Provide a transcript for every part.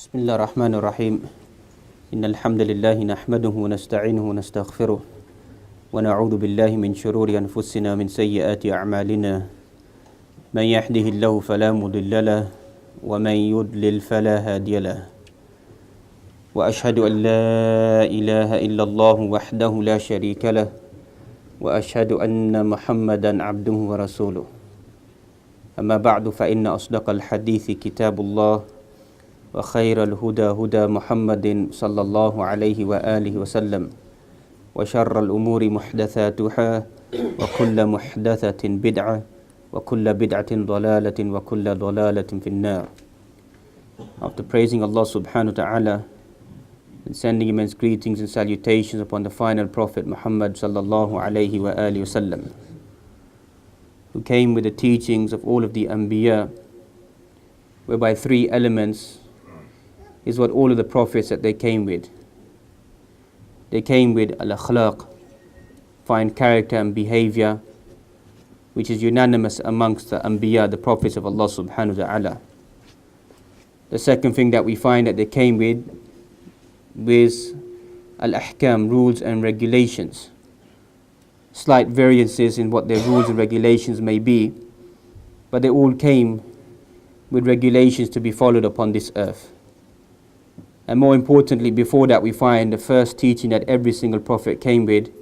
بسم الله الرحمن الرحيم إن الحمد لله نحمده ونستعينه ونستغفره ونعوذ بالله من شرور أنفسنا من سيئات أعمالنا من يهده الله فلا مضل له ومن يضلل فلا هادي له وأشهد أن لا إله إلا الله وحده لا شريك له وأشهد أن محمدا عبده ورسوله أما بعد فإن أصدق الحديث كتاب الله وخير الهدى هدى محمد صلى الله عليه وآله وسلم وشر الأمور محدثاتها وكل محدثة بدعة وكل بدعة ضلالة وكل ضلالة في النار. After praising Allah subhanahu wa ta'ala and sending immense greetings and salutations upon the final Prophet Muhammad sallallahu alayhi wa alihi wasallam, who came with the teachings of all of the Anbiya, whereby three elements is what all of the prophets that they came with. They came with al-akhlaq, fine character and behavior, which is unanimous amongst the Anbiya, the prophets of Allah subhanahu wa ta'ala. The second thing that we find that they came with al-ahkam, rules and regulations. Slight variances in what their rules and regulations may be, but they all came with regulations to be followed upon this earth. And more importantly, before that, we find the first teaching that every single prophet came with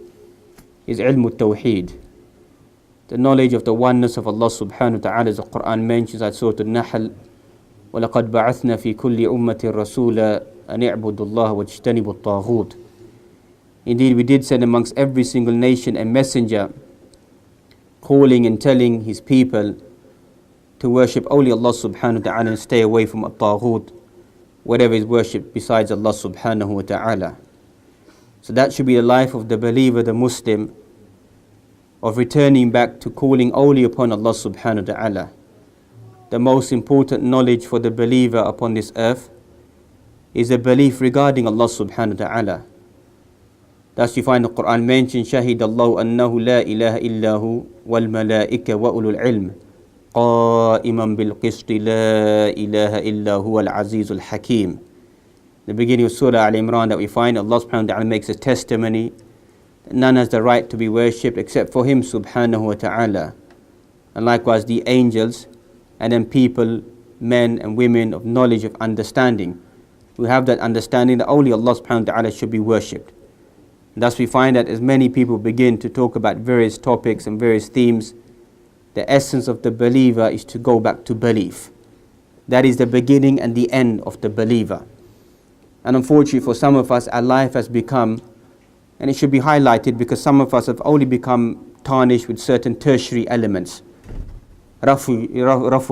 is ilm al-tawheed, the knowledge of the oneness of Allah subhanahu wa ta'ala, as the Quran mentions at Surah Al-Nahl, وَلَقَدْ بَعَثْنَا فِي كُلِّ أُمَّةٍ رَسُولًا أَنِ اعْبُدُوا اللَّهَ وَاجْتَنِبُوا الطَّاغُوتَ. Indeed, we did send amongst every single nation a messenger calling and telling his people to worship only Allah subhanahu wa ta'ala and stay away from at-taghut, whatever is worshipped besides Allah subhanahu wa ta'ala. So that should be the life of the believer, the Muslim, of returning back to calling only upon Allah subhanahu wa ta'ala. The most important knowledge for the believer upon this earth is a belief regarding Allah subhanahu wa ta'ala. Thus you find the Quran mentioned, شَهِدَ اللَّهُ أَنَّهُ لَا إِلَهَ إِلَّا هُ وَالْمَلَائِكَةُ وَأُولُو الْعِلْمِ قائما بالقسط لا إله إلا هو العزيز الحكيم. The beginning of Surah Al-Imran that we find, Allah subhanahu wa ta'ala makes a testimony that none has the right to be worshipped except for Him subhanahu wa ta'ala. And likewise the angels, and then people, men and women of knowledge, of understanding, who have that understanding that only Allah subhanahu wa ta'ala should be worshipped. And thus we find that as many people begin to talk about various topics and various themes, the essence of the believer is to go back to belief. That is the beginning and the end of the believer. And unfortunately for some of us, our life has become, and it should be highlighted because some of us have only become tarnished with certain tertiary elements. رفع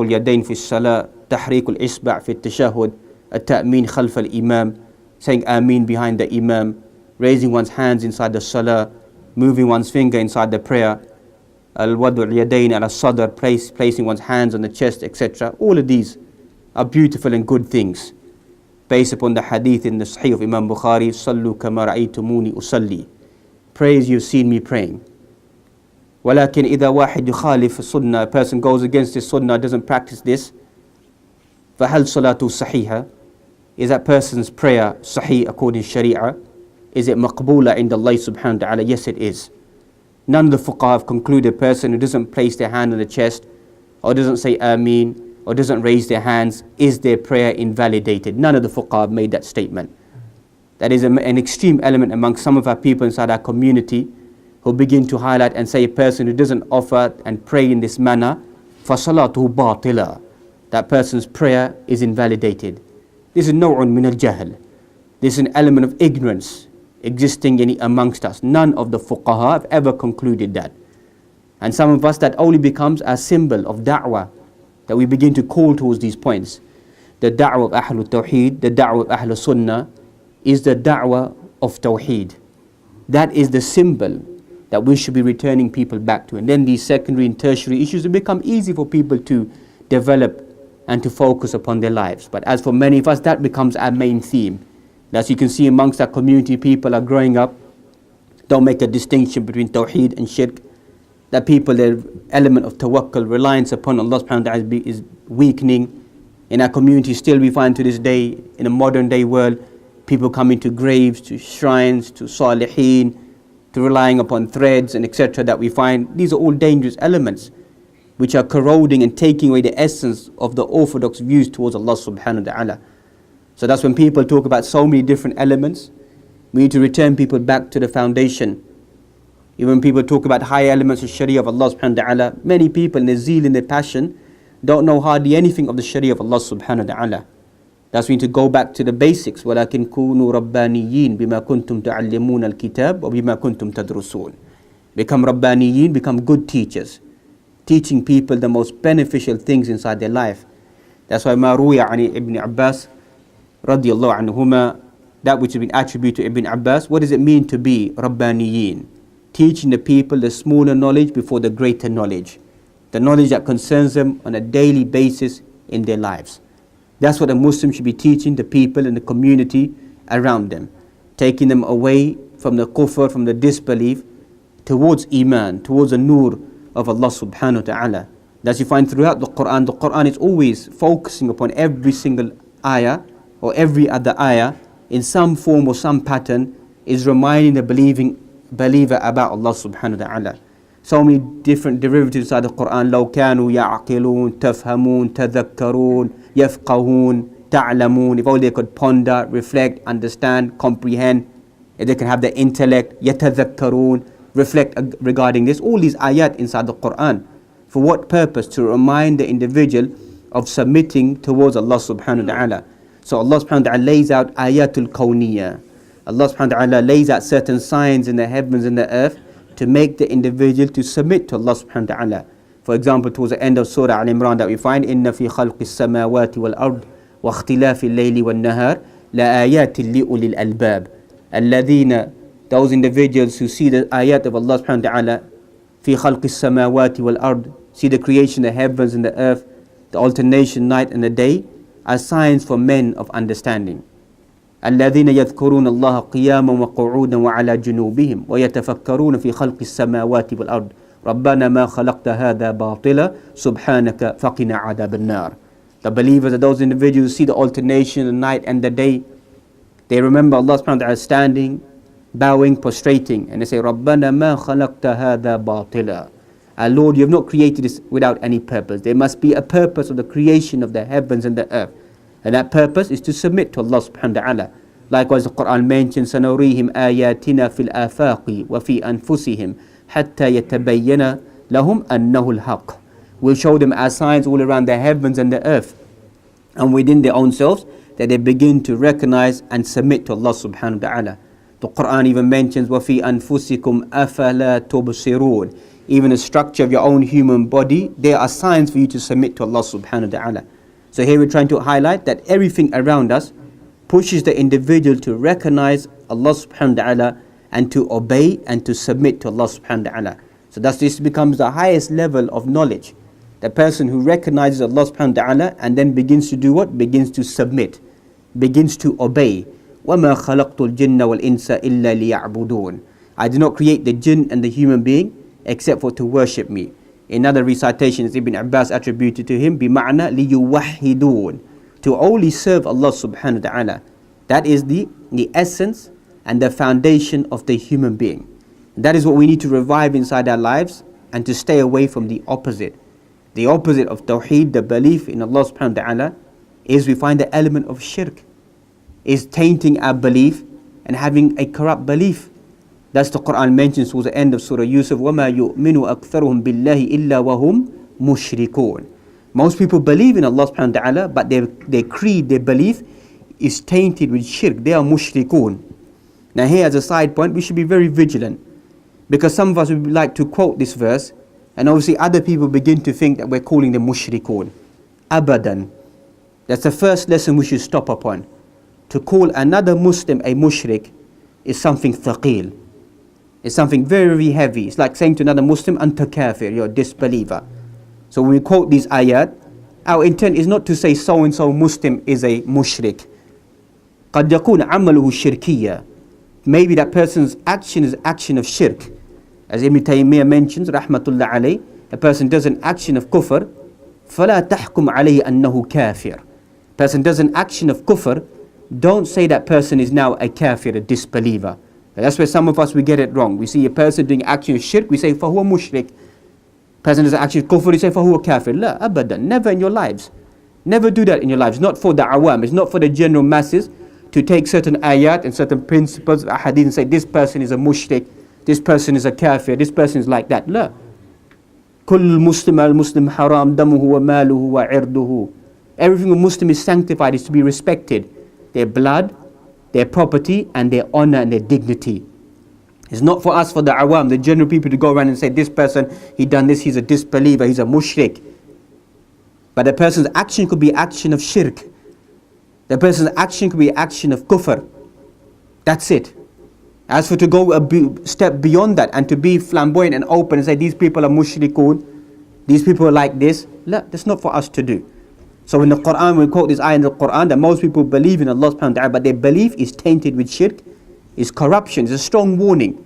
اليدين في الصلاة, تحريك الإصبع في التشهد, التأمين خلف الإمام, saying Ameen behind the Imam, raising one's hands inside the salah, moving one's finger inside the prayer, al-wadu al-yadayn al-sadr, placing one's hands on the chest, etc. All of these are beautiful and good things based upon the hadith in the Sahih of Imam Bukhari, صَلُّوا كَمَا رَأَيْتُمُونِي أُصَلِّي, pray as you've seen me praying. وَلَكِنْ إِذَا وَاحِدْ يُخَالِفُ السُنَّةِ, a person goes against this sunnah, doesn't practice this, فَهَلْ صَلَاتُ صَحِيحًا, is that person's prayer sahih according to Sharia? Is it maqboola inda Allah subhanahu wa ta'ala? Yes, it is. None of the fuqaha have concluded a person who doesn't place their hand on the chest, or doesn't say Ameen, or doesn't raise their hands, is their prayer invalidated. None of the fuqaha have made that statement. That is an extreme element among some of our people inside our community, who begin to highlight and say a person who doesn't offer and pray in this manner, فَصَلَاتُهُ بَاطِلًا, that person's prayer is invalidated. This is نوع من الجهل. This is an element of ignorance existing amongst us. None of the fuqaha have ever concluded that. And some of us, that only becomes a symbol of da'wah, that we begin to call towards these points. The da'wah of Ahlul Tawheed, the da'wah of Ahlul Sunnah, is the da'wah of Tawheed. That is the symbol that we should be returning people back to. And then these secondary and tertiary issues will become easy for people to develop and to focus upon their lives. But as for many of us, that becomes our main theme. As you can see amongst our community, people are growing up, don't make a distinction between Tawheed and Shirk. That people, their element of tawakkul, reliance upon Allah subhanahu wa ta'ala is weakening. In our community still we find to this day, in a modern day world, people coming to graves, to shrines, to salihin, to relying upon threads and etc. that we find. These are all dangerous elements which are corroding and taking away the essence of the orthodox views towards Allah subhanahu wa ta'ala. So that's when people talk about so many different elements, we need to return people back to the foundation. Even when people talk about high elements of Sharia of Allah subhanahu wa ta'ala, many people in their zeal and their passion don't know hardly anything of the Sharia of Allah subhanahu wa ta'ala. That's when we need to go back to the basics. وَلَكِنْ كُونُوا رَبَّانِيِّينَ بِمَا كُنْتُمْ تَعَلِّمُونَ الْكِتَابَ وَبِمَا كُنْتُمْ تَدْرُسُونَ. Become Rabbaniyin, become good teachers, teaching people the most beneficial things inside their life. That's why مَا رُوِيَ عَنِ Ibn Abbas رضي الله عنهما, that which has been attributed to Ibn Abbas, what does it mean to be Rabbaniyin? Teaching the people the smaller knowledge before the greater knowledge, the knowledge that concerns them on a daily basis in their lives. That's what a Muslim should be teaching the people in the community around them, taking them away from the kufr, from the disbelief, towards iman, towards the nur of Allah subhanahu wa ta'ala. As you find throughout the Quran is always focusing upon every single ayah or every other ayah in some form or some pattern is reminding the believer about Allah subhanahu wa ta'ala. So many different derivatives inside the Quran. لو كانوا يعقلون تفهمون تذكرون يفقهون تعلمون. If only they could ponder, reflect, understand, comprehend, if they can have the intellect, يتذكرون, reflect regarding this. All these ayat inside the Quran. For what purpose? To remind the individual of submitting towards Allah subhanahu wa ta'ala. So Allah subhanahu wa ta'ala lays out ayatul kawniyah. Allah subhanahu wa ta'ala lays out certain signs in the heavens and the earth to make the individual to submit to Allah subhanahu wa ta'ala. For example, towards the end of Surah Al-Imran that we find, إِنَّ فِي خَلْقِ السَّمَاوَاتِ وَالْأَرْضِ وَاخْتِلَافِ اللَّيْلِ وَالنَّهَارِ لَآيَاتٍ لِأُولِي الْأَلْبَابِ. الَّذِينَ, those individuals who see the ayat of Allah subhanahu wa ta'ala, فِي خَلْقِ السَّمَاوَاتِ وَالْأَرْضِ, see the creation of the heavens and the earth, the alternation night and the day, are signs for men of understanding. الذين يذكرون الله قياما وقعودا وعلى جنوبهم ويتفكرون في خلق السماوات والأرض ربنا ما خلقت هذا باطلا سبحانك فقنا عذاب النار. The believers are those individuals who see the alternation of the night and the day. They remember Allah subhanahu wa ta'ala standing, bowing, prostrating, and they say ربنا ما خلقت هذا باطلا. Our Lord, you have not created this without any purpose. There must be a purpose of the creation of the heavens and the earth. And that purpose is to submit to Allah subhanahu wa ta'ala. Likewise the Quran mentions سَنُرِيهِمْ آيَاتِنَا فِي الْآفَاقِ وَفِي أَنفُسِهِمْ حَتَّى يَتَبَيَّنَ لَهُمْ أَنَّهُ الْحَقِّ. We'll show them our signs all around the heavens and the earth and within their own selves, that they begin to recognize and submit to Allah subhanahu wa ta'ala. The Quran even mentions وَفِي أَنفُسِكُمْ أَفَلَا تُبْصِرُونَ. Even the structure of your own human body, there are signs for you to submit to Allah subhanahu wa ta'ala. So here we're trying to highlight that everything around us pushes the individual to recognize Allah subhanahu wa ta'ala and to obey and to submit to Allah subhanahu wa ta'ala. So thus this becomes the highest level of knowledge. The person who recognizes Allah subhanahu wa ta'ala and then begins to do what? Begins to submit, begins to obey. وَمَا خَلَقْتُ الْجِنَّ وَالْإِنسَ إِلَّا لِيَعْبُدُونَ. I do not create the jinn and the human being except for to worship me. Another recitation is Ibn Abbas attributed to him, بِمَعْنَى لِيُوَحِّدُونَ, to only serve Allah subhanahu wa ta'ala. That is the essence and the foundation of the human being. That is what we need to revive inside our lives and to stay away from the opposite. The opposite of Tawheed, the belief in Allah subhanahu wa ta'ala, is we find the element of Shirk, is tainting our belief and having a corrupt belief. Thus the Quran mentions towards the end of Surah Yusuf, وَمَا يُؤْمِنُ أَكْثَرُهُمْ بِاللَّهِ إِلَّا وَهُمْ مُشْرِكُونَ. Most people believe in Allah subhanahu wa ta'ala, but their creed, their belief is tainted with shirk. They are mushrikun. Now here as a side point, we should be very vigilant, because some of us would like to quote this verse, and obviously other people begin to think that we're calling them mushrikun. Abadan. That's the first lesson we should stop upon. To call another Muslim a mushrik is something thaqil. It's something very, very heavy. It's like saying to another Muslim, anta kafir, you're a disbeliever. So when we quote these ayat, our intent is not to say so-and-so Muslim is a mushrik. قَدْ يَكُونَ عَمَلُهُ شِرْكِيًّا. Maybe that person's action is action of shirk. As Ibn Taymiyyah mentions, rahmatullah alayh, a person does an action of kufr, فَلَا تَحْكُمْ عَلَيْهِ أَنَّهُ كَافِرٌ. person does an action of kufr, don't say that person is now a kafir, a disbeliever. That's where some of us, we get it wrong. We see a person doing action of shirk, we say, فَهُوَ mushrik. Person does an action of kufr, we say, فَهُوَ kafir. La, abadan, never in your lives. Never do that in your lives. It's not for the awam, it's not for the general masses to take certain ayat and certain principles of hadith and say, this person is a mushrik, this person is a kafir, this person is like that. La. كل مسلم المسلم حرام دمه وماله وعرضه. Everything a Muslim is sanctified, is to be respected. Their blood, their property, and their honor and their dignity. It's not for us, for the awam, the general people, to go around and say, this person, he done this, he's a disbeliever, he's a mushrik. But the person's action could be action of shirk. The person's action could be action of kufr. That's it. As for to go a step beyond that and to be flamboyant and open and say these people are mushrikun, these people are like this, that's not for us to do. So in the Quran, we quote this ayah in the Quran that most people believe in Allah subhanahu wa ta'ala, but their belief is tainted with shirk, is corruption. It's a strong warning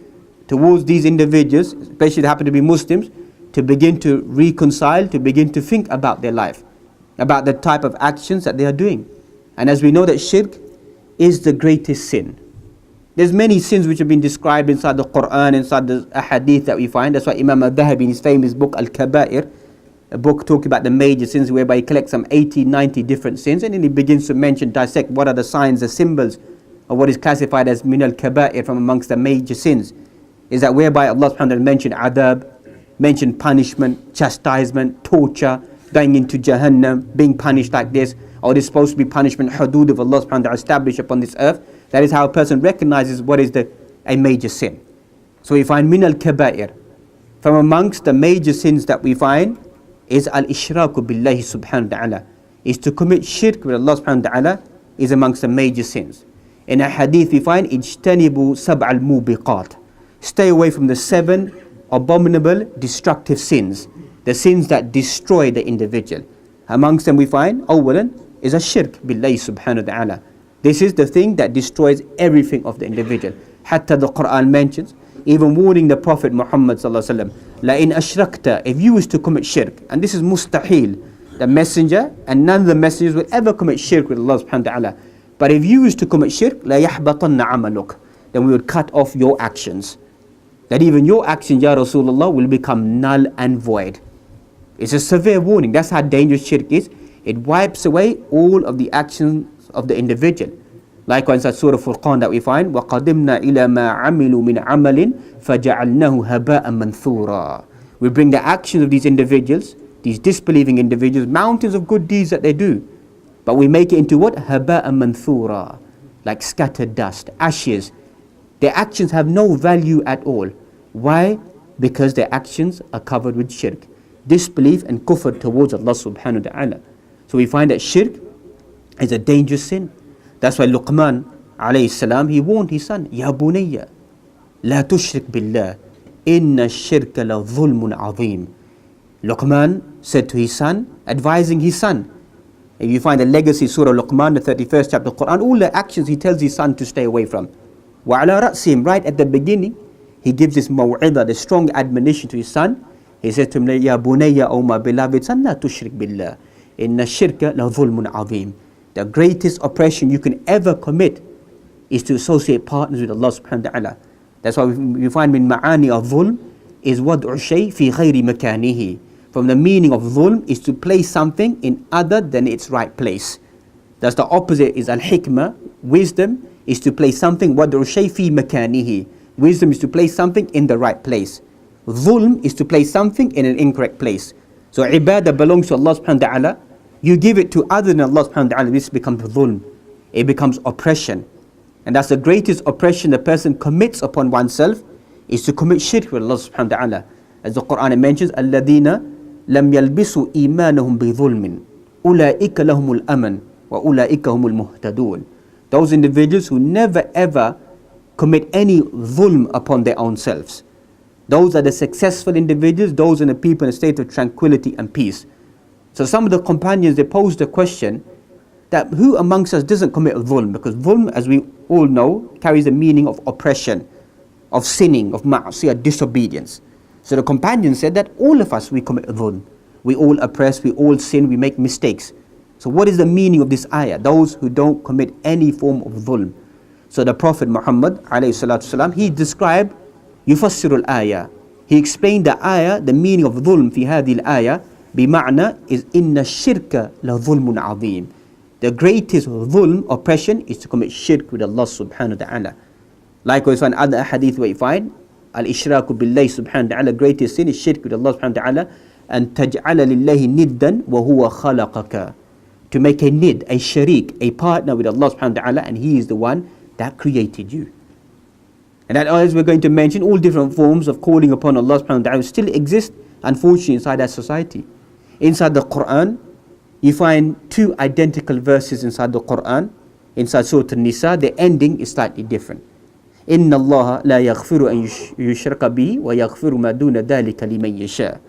towards these individuals, especially that happen to be Muslims, to begin to reconcile, to begin to think about their life, about the type of actions that they are doing. And as we know that shirk is the greatest sin. There's many sins which have been described inside the Quran, inside the hadith that we find. That's why Imam al-Dhahabi in his famous book Al-Kaba'ir, a book talking about the major sins, whereby he collects some 80, 90 different sins, and then he begins to dissect what are the signs, the symbols of what is classified as min al-kaba'ir, from amongst the major sins. Is that whereby Allah subhanahu wa ta'ala mentioned adab, mentioned punishment, chastisement, torture, going into Jahannam, being punished like this, or this is supposed to be punishment, hudud of Allah subhanahu wa ta'ala established upon this earth. That is how a person recognizes what is a major sin. So we find min al-kaba'ir. From amongst the major sins that we find is al-ishraku billahi subhanahu wa ta'ala. Is to commit shirk with Allah subhanahu wa ta'ala is amongst the major sins. In a hadith we find ijtanibu sab' al-mubiqat. Stay away from the 7 abominable destructive sins. The sins that destroy the individual. Amongst them we find, awalan, is a shirk billahi subhanahu wa ta'ala. This is the thing that destroys everything of the individual. Hatta the Quran mentions, even warning the Prophet Muhammad sallallahu alaihi wasallam, la in ashrakta, if you was to commit shirk, and this is mustahil, the messenger and none of the messengers will ever commit shirk with Allah subhanahu wa ta'ala. But if you was to commit shirk, la yahbatanna amaluk, then we would cut off your actions. That even your actions, Ya Rasulullah, will become null and void. It's a severe warning. That's how dangerous shirk is. It wipes away all of the actions of the individual. Likewise, in Surah Furqan that we find, وَقَدِمْنَا إِلَى مَا عَمِلُوا مِنْ عَمَلٍ فَجَعَلْنَاهُ هَبَاءً مَنْثُورًا. We bring the actions of these individuals, these disbelieving individuals, mountains of good deeds that they do, but we make it into what? هَبَاءً مَنْثُورًا, like scattered dust, ashes. Their actions have no value at all. Why? Because their actions are covered with shirk, disbelief and kufr towards Allah subhanahu wa ta'ala. So we find that shirk is a dangerous sin. That's why Luqman alayhi salam, he warned his son, Ya bunayya, la tushrik billah, inna shirka la dhulmun azim. Luqman said to his son, advising his son. If you find the legacy Surah Luqman, the 31st chapter of the Quran, all the actions he tells his son to stay away from. Wa ala ra'sim, right at the beginning, he gives this maw'idah, the strong admonition to his son. He says to him, Ya bunayya, O my beloved son, la tushrik billah, inna shirka la dhulmun azim. The greatest oppression you can ever commit is to associate partners with Allah subhanahu wa ta'ala. That's why we find min ma'ani of dhulm is wad'u shay fi ghayri makanihi. From the meaning of dhulm is to place something in other than its right place. That's the opposite is al-hikmah. Wisdom is to place something wad'u shay fi makanihi. Wisdom is to place something in the right place. Dhulm is to place something in an incorrect place. So ibadah belongs to Allah subhanahu wa ta'ala. You give it to other than Allah subhanahu wa ta'ala, this becomes dhulm. It becomes oppression. And that's the greatest oppression the person commits upon oneself, is to commit shirk with Allah subhanahu wa ta'ala. As the Quran mentions, الَّذِينَ لَمْ يَلْبِسُوا إِيمَانَهُمْ بِظُلْمٍ أُولَٰئِكَ لَهُمُ الْأَمَنُ وَأُولَٰئِكَ هُمُ الْمُهْتَدُونَ. Those individuals who never ever commit any dhulm upon their own selves. Those are the successful individuals, those are the people in a state of tranquility and peace. So some of the companions, they posed the question that who amongst us doesn't commit dhulm? Because dhulm, as we all know, carries the meaning of oppression, of sinning, of ma'asiyah, disobedience. So the companions said that all of us, we commit dhulm. We all oppress, we all sin, we make mistakes. So what is the meaning of this ayah? Those who don't commit any form of dhulm. So the Prophet Muhammad alayhi salatu wasalam, he described yufassir al-ayah. He explained the ayah, the meaning of dhulm fi hadhihi al-ayah, bima'na is inna shirka la dhulmun azim. The greatest dhulm, oppression, is to commit shirk with Allah subhanahu wa ta'ala. Likewise, in other hadith where you find al-ishraku billahi subhanahu wa ta'ala, greatest sin is shirk with Allah subhanahu wa ta'ala, and taj'ala lillahi niddan wa huwa khalaqaka. To make a nid, a sharik, a partner with Allah subhanahu wa ta'ala, and He is the one that created you. And that, as we're going to mention, all different forms of calling upon Allah subhanahu wa ta'ala still exist, unfortunately, inside our society. Inside the Quran, you find two identical verses inside the Quran. Inside Surah An-Nisa, the ending is slightly different. إِنَّ اللَّهَ لَا يَغْفِرُ أَن يُشْرَكَ بِهِ وَيَغْفِرُ مَا دُونَ ذَلِكَ لِمَن يَشَاءُ.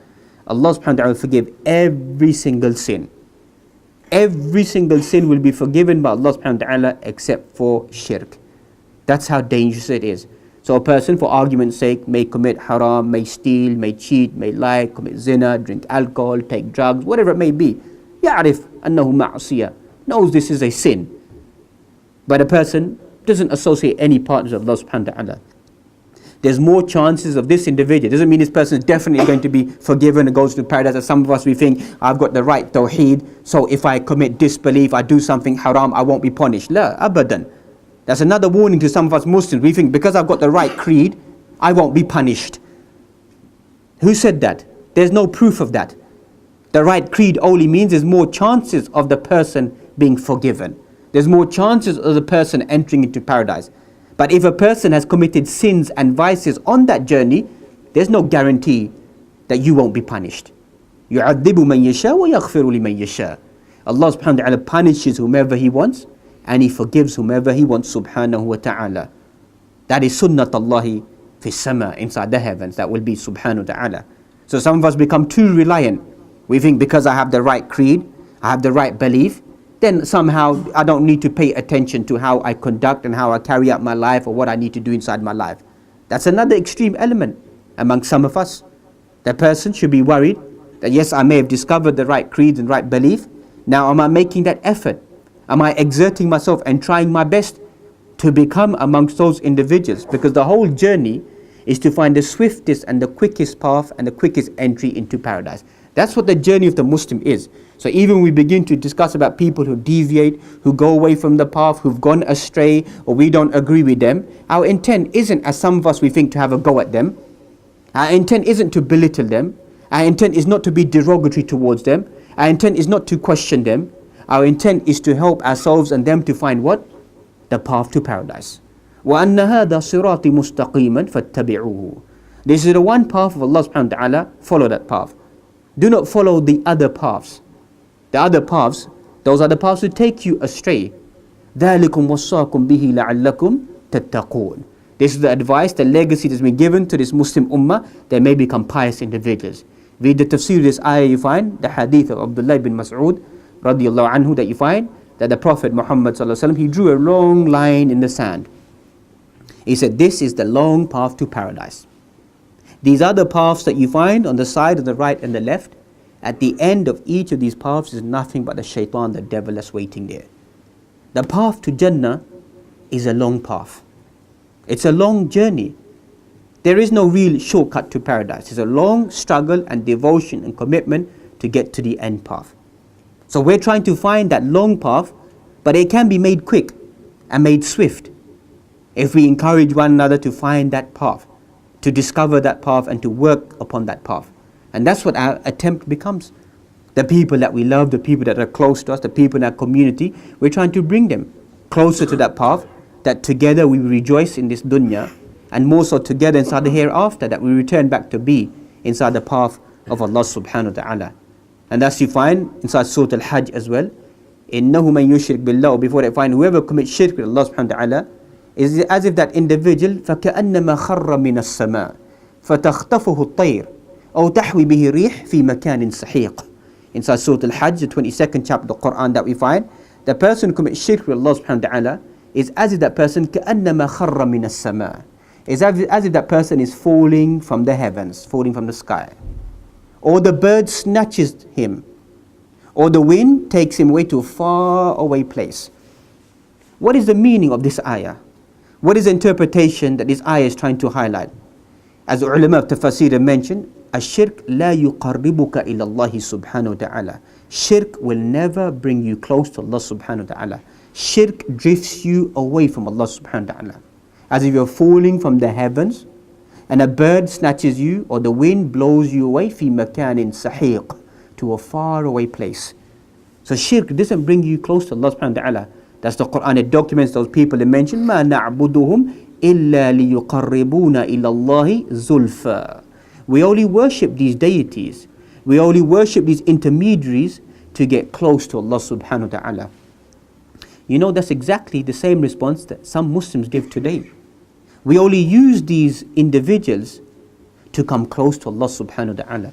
Allah subhanahu wa ta'ala will forgive every single sin. Every single sin will be forgiven by Allah subhanahu wa ta'ala except for shirk. That's how dangerous it is. So a person, for argument's sake, may commit haram, may steal, may cheat, may lie, commit zina, drink alcohol, take drugs, whatever it may be. يعرف أنه معصية, knows this is a sin. But a person doesn't associate any partners with Allah subhanahu wa ta'ala. There's more chances of this individual. Doesn't mean this person is definitely going to be forgiven and goes to paradise. As some of us, we think, I've got the right tawheed, so if I commit disbelief, I do something haram, I won't be punished. La, abadan. That's another warning to some of us Muslims. We think, because I've got the right creed, I won't be punished. Who said that? There's no proof of that. The right creed only means there's more chances of the person being forgiven. There's more chances of the person entering into paradise. But if a person has committed sins and vices on that journey, there's no guarantee that you won't be punished. يُعَذِّبُ مَن يَشَاءُ وَيَغْفِرُ لِمَن يَشَاءُ. Allah subhanahu wa ta'ala punishes whomever He wants, and He forgives whomever He wants subhanahu wa ta'ala. That is sunnat Allahi fi sama, inside the heavens. That will be subhanahu wa ta'ala. So some of us become too reliant. We think, because I have the right creed, I have the right belief, then somehow I don't need to pay attention to how I conduct and how I carry out my life, or what I need to do inside my life. That's another extreme element among some of us. The person should be worried that, yes, I may have discovered the right creed and right belief. Now am I making that effort? Am I exerting myself and trying my best to become amongst those individuals? Because the whole journey is to find the swiftest and the quickest path and the quickest entry into paradise. That's what the journey of the Muslim is. So even when we begin to discuss about people who deviate, who go away from the path, who've gone astray, or we don't agree with them, our intent isn't, as some of us we think, to have a go at them. Our intent isn't to belittle them. Our intent is not to be derogatory towards them. Our intent is not to question them. Our intent is to help ourselves and them to find what? The path to paradise. وَأَنَّ هَذَا صِرَاطِ مُسْتَقِيمًا فَاتَّبِعُوهُ. This is the one path of Allah subhanahu wa ta'ala. Follow that path. Do not follow the other paths. The other paths, those are the paths that take you astray. ذَلِكُمْ وَصَّاكُمْ بِهِ لَعَلَّكُمْ تَتَّقُونَ. This is the advice, the legacy that's been given to this Muslim ummah. They may become pious individuals. Read the tafsir of this ayah, you find the hadith of Abdullah bin Mas'ud radiyallahu anhu, that you find that the Prophet Muhammad sallallahu alaihi wasallam, he drew a long line in the sand. He said, this is the long path to paradise. These other paths that you find on the side of the right and the left, at the end of each of these paths is nothing but the shaitan, the devil that's waiting there. The path to Jannah is a long path. It's a long journey. There is no real shortcut to paradise. It's a long struggle and devotion and commitment to get to the end path. So we're trying to find that long path, but it can be made quick and made swift if we encourage one another to find that path, to discover that path and to work upon that path. And that's what our attempt becomes. The people that we love, the people that are close to us, the people in our community, we're trying to bring them closer to that path, that together we rejoice in this dunya, and more so together inside the hereafter, that we return back to be inside the path of Allah subhanahu wa ta'ala. And that's you find inside Surah Al-Hajj as well. إِنَّهُ مَن يُشْرِكْ بِاللَّهِ. Before they find whoever commits shirk with Allah subhanahu wa ta'ala, is as if that individual فَكَأَنَّمَا خَرَّ مِنَ السَّمَاءِ فَتَخْطَفُهُ الطَّيْرُ أَوْ تَحْوِي بِهِ رِيحٌ فِي مَكَانٍ سَحِيقٍ. Inside Surah Al-Hajj, the 22nd chapter of the Quran, that we find the person who commits shirk with Allah subhanahu wa ta'ala is as if that person كَأَنَّمَا خَرَّ مِنَ السَّمَاءِ, is as if that person is falling from the heavens, falling from the sky, or the bird snatches him, or the wind takes him away to a far away place. What is the meaning of this ayah? What is the interpretation that this ayah is trying to highlight? As the ulama of tafsir have mentioned, الشرك لا يقربك إلى الله سبحانه وتعالى. Shirk will never bring you close to Allah subhanahu wa ta'ala. Shirk drifts you away from Allah subhanahu wa ta'ala. As if you're falling from the heavens and a bird snatches you or the wind blows you away في مكان سحيق, to a far away place. So shirk doesn't bring you close to Allah subhanahu wa ta'ala. That's the Quran. It documents those people that mention ما نعبدهم إلا ليقربونا إلى الله زلفى. We only worship these deities. We only worship these intermediaries to get close to Allah subhanahu wa ta'ala. You know, that's exactly the same response that some Muslims give today. We only use these individuals to come close to Allah subhanahu wa ta'ala.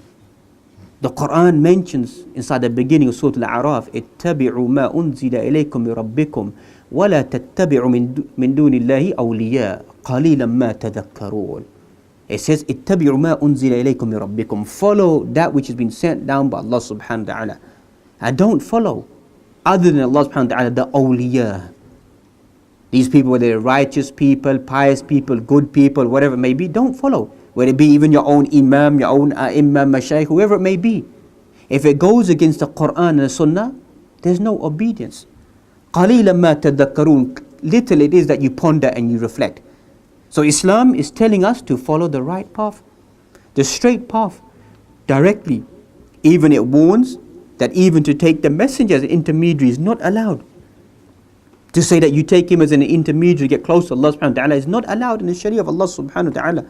The Quran mentions inside the beginning of Surah Al-A'raf, اتبعوا ما أنزل إليكم من ربكم ولا تتبعوا من دون الله أولياء قليلا ما تذكرون. It says, اتبعوا ما أنزل إليكم من ربكم. Follow that which has been sent down by Allah subhanahu wa ta'ala. And don't follow other than Allah subhanahu wa ta'ala, the awliya. These people, whether they're righteous people, pious people, good people, whatever it may be, don't follow. Whether it be even your own imam, your own imam, mashaykh, whoever it may be. If it goes against the Quran and the Sunnah, there's no obedience. قَلِيلًا مَا تَذَكَّرُونَ. Little it is that you ponder and you reflect. So Islam is telling us to follow the right path, the straight path, directly. Even it warns that even to take the messenger as an intermediary is not allowed. To say that you take him as an intermediary, get close to Allah subhanahu wa ta'ala is not allowed in the Sharia of Allah subhanahu wa ta'ala.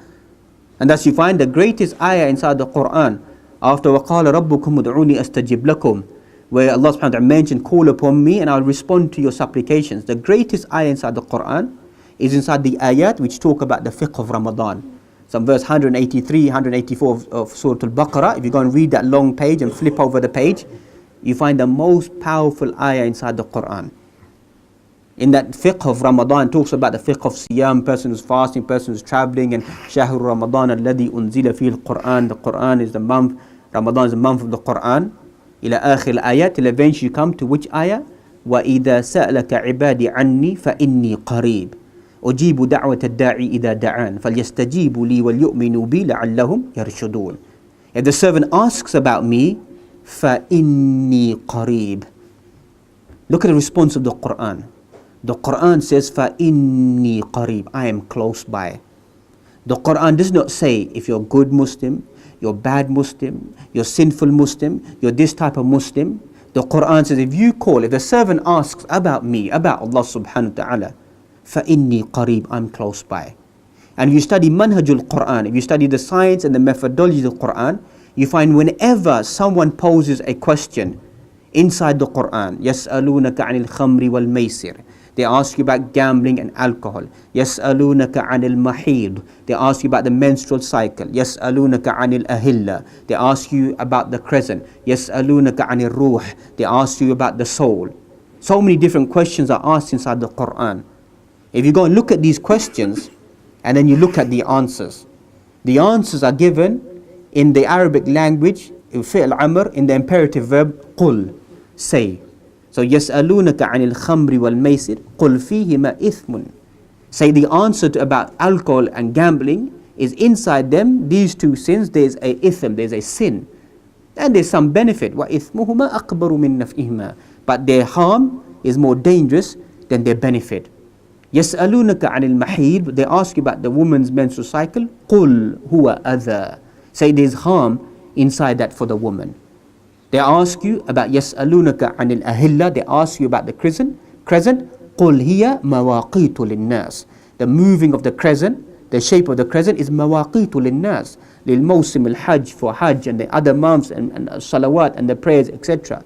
And thus you find the greatest ayah inside the Quran, after وَقَالَ رَبُّكُمُ ادْعُونِي أَسْتَجِبْ لَكُمْ, where Allah subhanahu wa ta'ala mentioned, call upon me and I'll respond to your supplications. The greatest ayah inside the Quran is inside the ayat which talk about the fiqh of Ramadan. Some verse 183, 184 of Surah Al-Baqarah. If you go and read that long page and flip over the page, you find the most powerful ayah inside the Quran. In that fiqh of Ramadan, talks about the fiqh of siyam, person who's fasting, person who's traveling, and Shahr Ramadan alladhi unzila fihi al-Quran. The Quran is the month, Ramadan is the month of the Quran. Ila akhir al-ayat, till eventually you come to which ayah? وَإِذَا سَأْلَكَ عِبَادِي عَنِّي فَإِنِّي قَرِيبٌ أُجِيبُ دَعْوَةَ الدَّاعِ إِذَا دَعَانِ فَلْيَسْتَجِيبُوا لِي وَلْيُؤْمِنُوا بِي لَعَلَّهُمْ يَرْشُدُونَ. If the servant asks about me, فَإِنِّي قَرِيبٌ. Look at the response of the Quran. The Quran says, فَإِنِّي قَرِيبٌ. I am close by. The Quran does not say if you're a good Muslim, you're a bad Muslim, you're a sinful Muslim, you're this type of Muslim. The Quran says if you call, if the servant asks about me, about Allah subhanahu wa ta'ala, فَإِنِّي قَرِيبٌ. I'm close by. And if you study manhajul Quran, if you study the science and the methodology of the Quran, you find whenever someone poses a question inside the Quran, يَسْأَلُونَكَ عَنِ الْخَمْرِ وَالْمَيْسِرِ, they ask you about gambling and alcohol. يَسْأَلُونَكَ عَنِ الْمَحِيضِ, they ask you about the menstrual cycle. يَسْأَلُونَكَ عَنِ الْأَهِلَّةِ, they ask you about the crescent. يَسْأَلُونَكَ عَنِ الرُّوحِ, they ask you about the soul. So many different questions are asked inside the Quran. If you go and look at these questions, and then you look at the answers are given in the Arabic language, in fi'l amr, in the imperative verb, قُل, say. So, يَسْأَلُونَكَ عَنِ الْخَمْرِ وَالْمَيْسِرِ قُلْ فِيهِمَا إِثْمٌ. Say the answer to about alcohol and gambling is inside them, these two sins, there's a ithm, there's a sin. And there's some benefit. وَإِثْمُهُمَا أَكْبَرُ مِنْ نَفْئِهِمَا. But their harm is more dangerous than their benefit. يَسْأَلُونَكَ عَنِ الْمَحِيضِ, they ask you about the woman's menstrual cycle. قُلْ هُوَ أَذَى. Say there's harm inside that for the woman. They ask you about يَسْأَلُونَكَ عَنِ الْأَهِلَّةِ, they ask you about the crescent. قُلْ هِيَ مَوَاقِيتُ لِلنَّاسِ. The moving of the crescent, the shape of the crescent is مَوَاقِيتُ لِلنَّاسِ. لِلْمَوْسِمِ الْحَجِّ, for Hajj and the other months and salawat and the prayers, etc.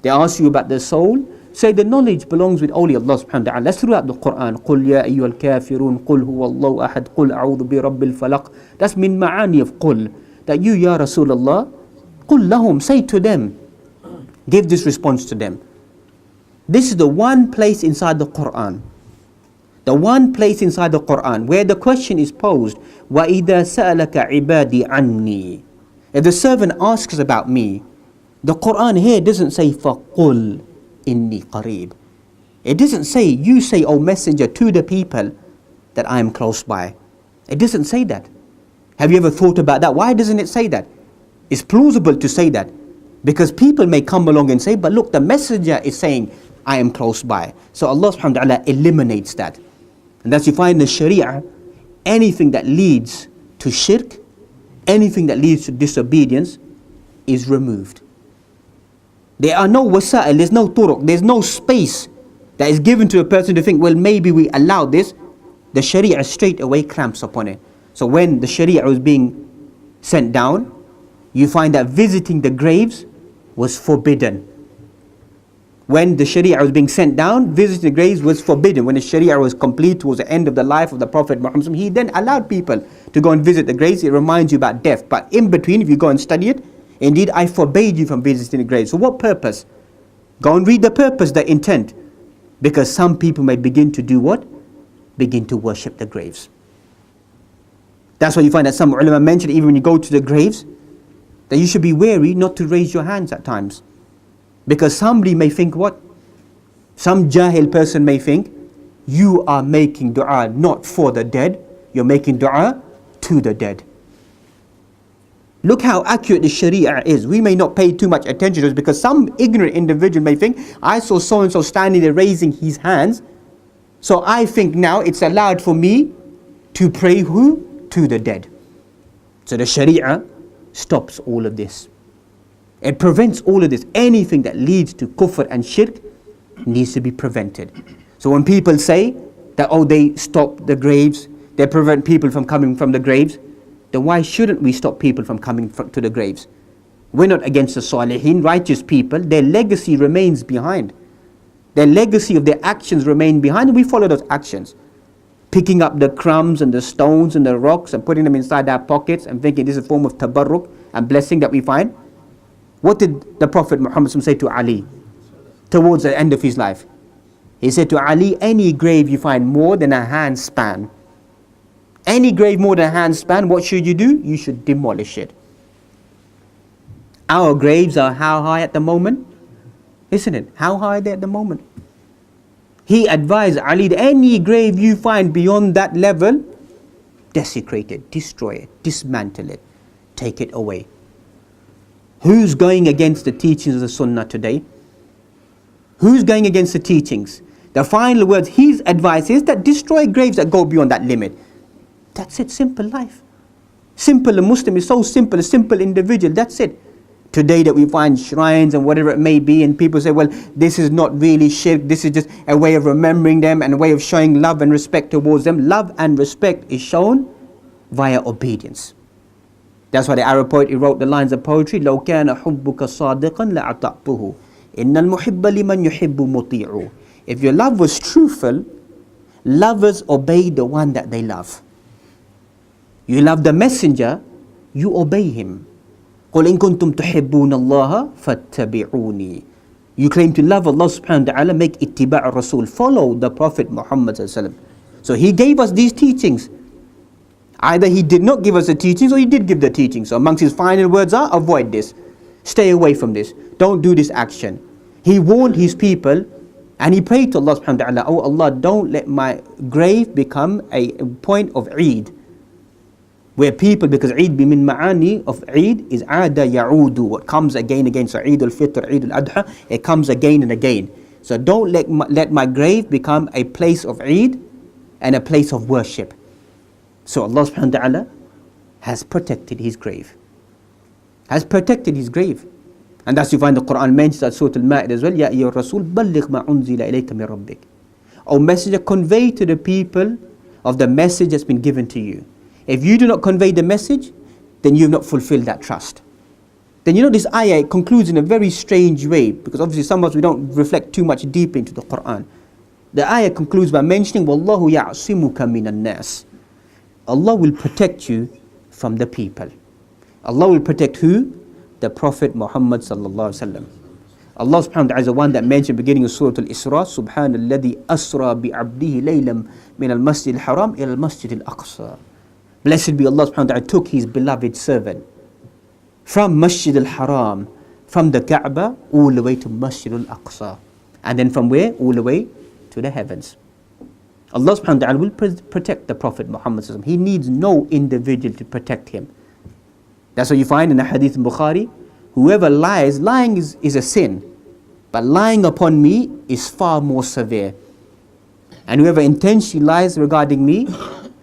They ask you about the soul. Say the knowledge belongs with only Allah subhanahu wa ta'ala. That's throughout the Quran. قُلْ يَا أَيُّهَا الْكَافِرُونَ قُلْ هُوَ اللَّهُ أَحَدٌ قُلْ أَعُوذُ بِرَبِّ الْفَلَقِ. That's min ma'ani of قُلْ. That you, Ya Rasulullah, قُلْ لَهُمْ, say to them. Give this response to them. This is the one place inside the Quran. The one place inside the Quran where the question is posed, وَإِذَا سَأَلَكَ عِبَادِي عَنِّي. If the servant asks about me, The Quran here doesn't say فَقُلْ إِنِّي قَرِيب. It doesn't say, you say, O messenger, to the people that I am close by. It doesn't say that. Have you ever thought about that? Why doesn't it say that? It's plausible to say that, because people may come along and say, but look, the messenger is saying, I am close by. So Allah subhanahu wa ta'ala eliminates that. And that's you find in the Sharia, anything that leads to shirk, anything that leads to disobedience is removed. There are no wasa'il, there's no turuq, there's no space that is given to a person to think, well, maybe we allow this. The Sharia straight away clamps upon it. So when the Sharia was being sent down, you find that visiting the graves was forbidden. When the Sharia was being sent down, visiting the graves was forbidden. When the Sharia was complete towards the end of the life of the Prophet Muhammad, he then allowed people to go and visit the graves. It reminds you about death. But in between, if you go and study it, indeed, I forbade you from visiting the graves. For what purpose? Go and read the purpose, the intent. Because some people may begin to do what? Begin to worship the graves. That's why you find that some ulama mention, even when you go to the graves, that you should be wary not to raise your hands at times. Because somebody may think what? Some jahil person may think, you are making dua not for the dead, you're making dua to the dead. Look how accurate the Sharia is. We may not pay too much attention to it because some ignorant individual may think, I saw so-and-so standing there raising his hands, so I think now it's allowed for me to pray who? To the dead. So the Sharia stops all of this. It prevents all of this. Anything that leads to kufr and shirk needs to be prevented. So when people say that, oh, they stop the graves, they prevent people from coming from the graves, then why shouldn't we stop people from coming to the graves? We're not against the salihin, righteous people. Their legacy remains behind. Their legacy of their actions remain behind, and we follow those actions. Picking up the crumbs and the stones and the rocks and putting them inside our pockets and thinking this is a form of tabarruk and blessing that we find. What did the Prophet Muhammad say to Ali towards the end of his life? He said to Ali, any grave you find more than a hand span, any grave more than a hand span, what should you do? You should demolish it. Our graves are how high at the moment? Isn't it? How high are they at the moment? He advised Ali that any grave you find beyond that level, desecrate it, destroy it, dismantle it, take it away. Who's going against the teachings of the Sunnah today? Who's going against the teachings? The final words, his advice is that destroy graves that go beyond that limit. That's it, simple life. Simple, a Muslim is so simple, a simple individual, that's it. Today that we find shrines and whatever it may be, and people say, well, this is not really shirk, this is just a way of remembering them and a way of showing love and respect towards them. Love and respect is shown via obedience. That's why the Arab poet, he wrote the lines of poetry, لو كان حبك صادقا لأطعته إن المحب لمن يحب مطيع. If your love was truthful, lovers obey the one that they love. You love the messenger, you obey him. قُلْ إِن كُنْتُمْ تُحِبُّونَ اللَّهَ فَاتَّبِعُونِي. You claim to love Allah subhanahu wa ta'ala, make ittiba' Rasul, follow the Prophet Muhammad sallallahu alaihi wasallam. So he gave us these teachings. Either he did not give us the teachings or he did give the teachings. So amongst his final words are, avoid this. Stay away from this. Don't do this action. He warned his people and he prayed to Allah subhanahu wa ta'ala, oh Allah, don't let my grave become a point of Eid. Where people, because Eid min ma'ani of Eid is aada ya'udu, what comes again and again. So Eid al-Fitr, Eid al-Adha, it comes again and again. So don't let my grave become a place of Eid and a place of worship. So Allah subhanahu wa ta'ala has protected his grave. Has protected his grave. And that's you find the Quran mentions at Surah Al-Ma'idah as well. Ya ayyuha Rasul, balligh ma unzila ilayka min rabbik. O messenger, convey to the people of the message that's been given to you. If you do not convey the message, then you have not fulfilled that trust. Then you know this ayah concludes in a very strange way, because obviously some of us we don't reflect too much deep into the Quran. The ayah concludes by mentioning, Wallahu ya'asimuka minan nas. Allah will protect you from the people. Allah will protect who? The Prophet Muhammad sallallahu alaihi wasallam. Allah subhanahu wa ta'ala is the one that mentioned beginning of Surah Al-Isra, Subhanalladhi asra bi'abdihi laylam min al-masjid al-haram ila al-masjid al-aqsa. Blessed be Allah subhanahu wa ta'ala took his beloved servant from Masjid al-Haram from the Kaaba all the way to Masjid al-Aqsa. And then from where? All the way to the heavens. Allah subhanahu wa ta'ala will protect the Prophet Muhammad. He needs no individual to protect him. That's what you find in the hadith in Bukhari. Whoever lies, lying is a sin. But lying upon me is far more severe. And whoever intentionally lies regarding me,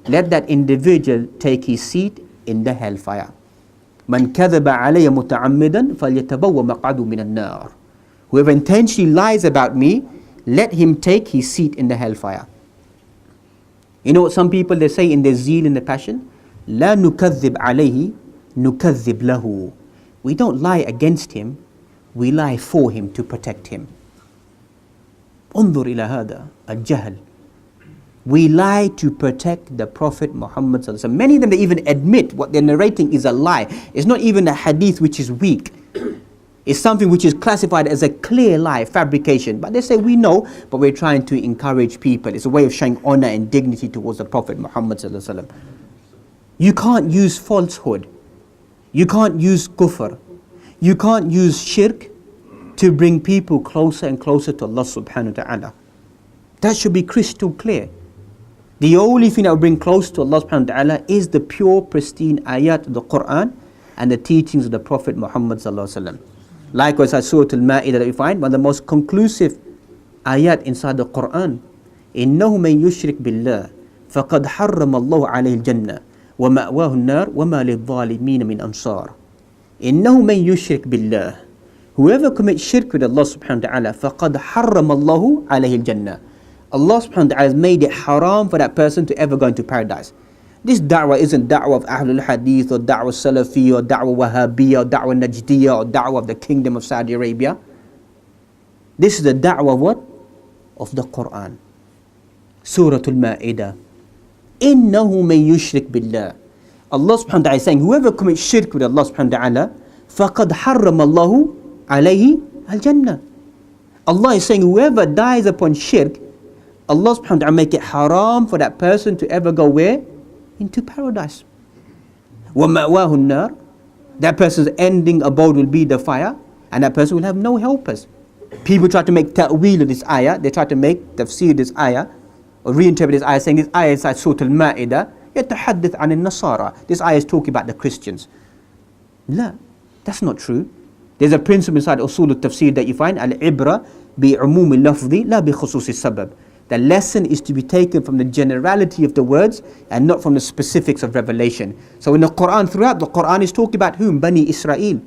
let that individual take his seat in the hellfire. Man kadhaba alayya muta'ammidan falyatabawwa maq'adu min an-nar. Whoever intentionally lies about me, let him take his seat in the hellfire. You know what some people they say in their zeal and their passion? La nukadhib alayhi, nukadhib lahu. We don't lie against him, we lie for him to protect him. انظر إلى هذا الجهل. We lie to protect the Prophet Muhammad sallallahu alaihi wasallam. Many of them they even admit what they're narrating is a lie. It's not even a hadith which is weak. It's something which is classified as a clear lie, fabrication. But they say we know, but we're trying to encourage people. It's a way of showing honor and dignity towards the Prophet Muhammad sallallahu alaihi wasallam. You can't use falsehood. You can't use kufr. You can't use shirk to bring people closer and closer to Allah subhanahu wa ta'ala. That should be crystal clear. The only thing that will bring close to Allah subhanahu wa ta'ala is the pure, pristine ayat of the Quran and the teachings of the Prophet Muhammad sallallahu alaihi wasallam. Likewise, at Surah Al-Ma'idah that we find one of the most conclusive ayat inside the Quran. إِنَّهُ مَنْ يُشْرِكْ بِاللَّهِ فَقَدْ حَرَّمَ اللَّهُ عَلَيْهِ الْجَنَّةِ وَمَأْوَاهُ النَّارِ وَمَا لِلظَّالِمِينَ مِنْ أَنصَارٍ. إِنَّهُ مَنْ يُشْرِكْ بِاللَّهِ. Whoever commits shirk with Allah subhanahu wa ta'ala, فَقَدْ حَرَّمَ اللَّهُ عَلَيْهِ الْجَنَّةِ. Allah subhanahu wa ta'ala has made it haram for that person to ever go into paradise. This da'wah isn't da'wah of Ahlul Hadith or da'wah Salafi or da'wah Wahhabiyya or da'wah Najdiyya or da'wah of the Kingdom of Saudi Arabia. This is the da'wah of what? Of the Quran. Surah Al-Ma'idah. إِنَّهُ مَن يُشْرِكْ بِاللَّهِ. Allah subhanahu wa ta'ala is saying, whoever commits shirk with Allah subhanahu wa ta'ala, فَقَدْ حَرَّمَ اللَّهُ عَلَيْهِ الْجَنَّةِ. Allah is saying, whoever dies upon shirk, Allah subhanahu wa ta'ala make it haram for that person to ever go where? Into paradise. وَمَأْوَاهُ النَّارِ. That person's ending abode will be the fire, and that person will have no helpers. People try to make ta'weel of this ayah, they try to make tafsir this ayah, or reinterpret this ayah, saying this ayah inside Surah Al-Ma'idah, يَتَحَدِّثْ عَنِ النَّصَارَى. This ayah is talking about the Christians. No, that's not true. There's a principle inside Usul al-Tafsir that you find, al-ibra bi-umum al-lafzi la bi-khusus al-sabab. The lesson is to be taken from the generality of the words and not from the specifics of revelation. So in the Quran, throughout the Quran is talking about whom? Bani Israel.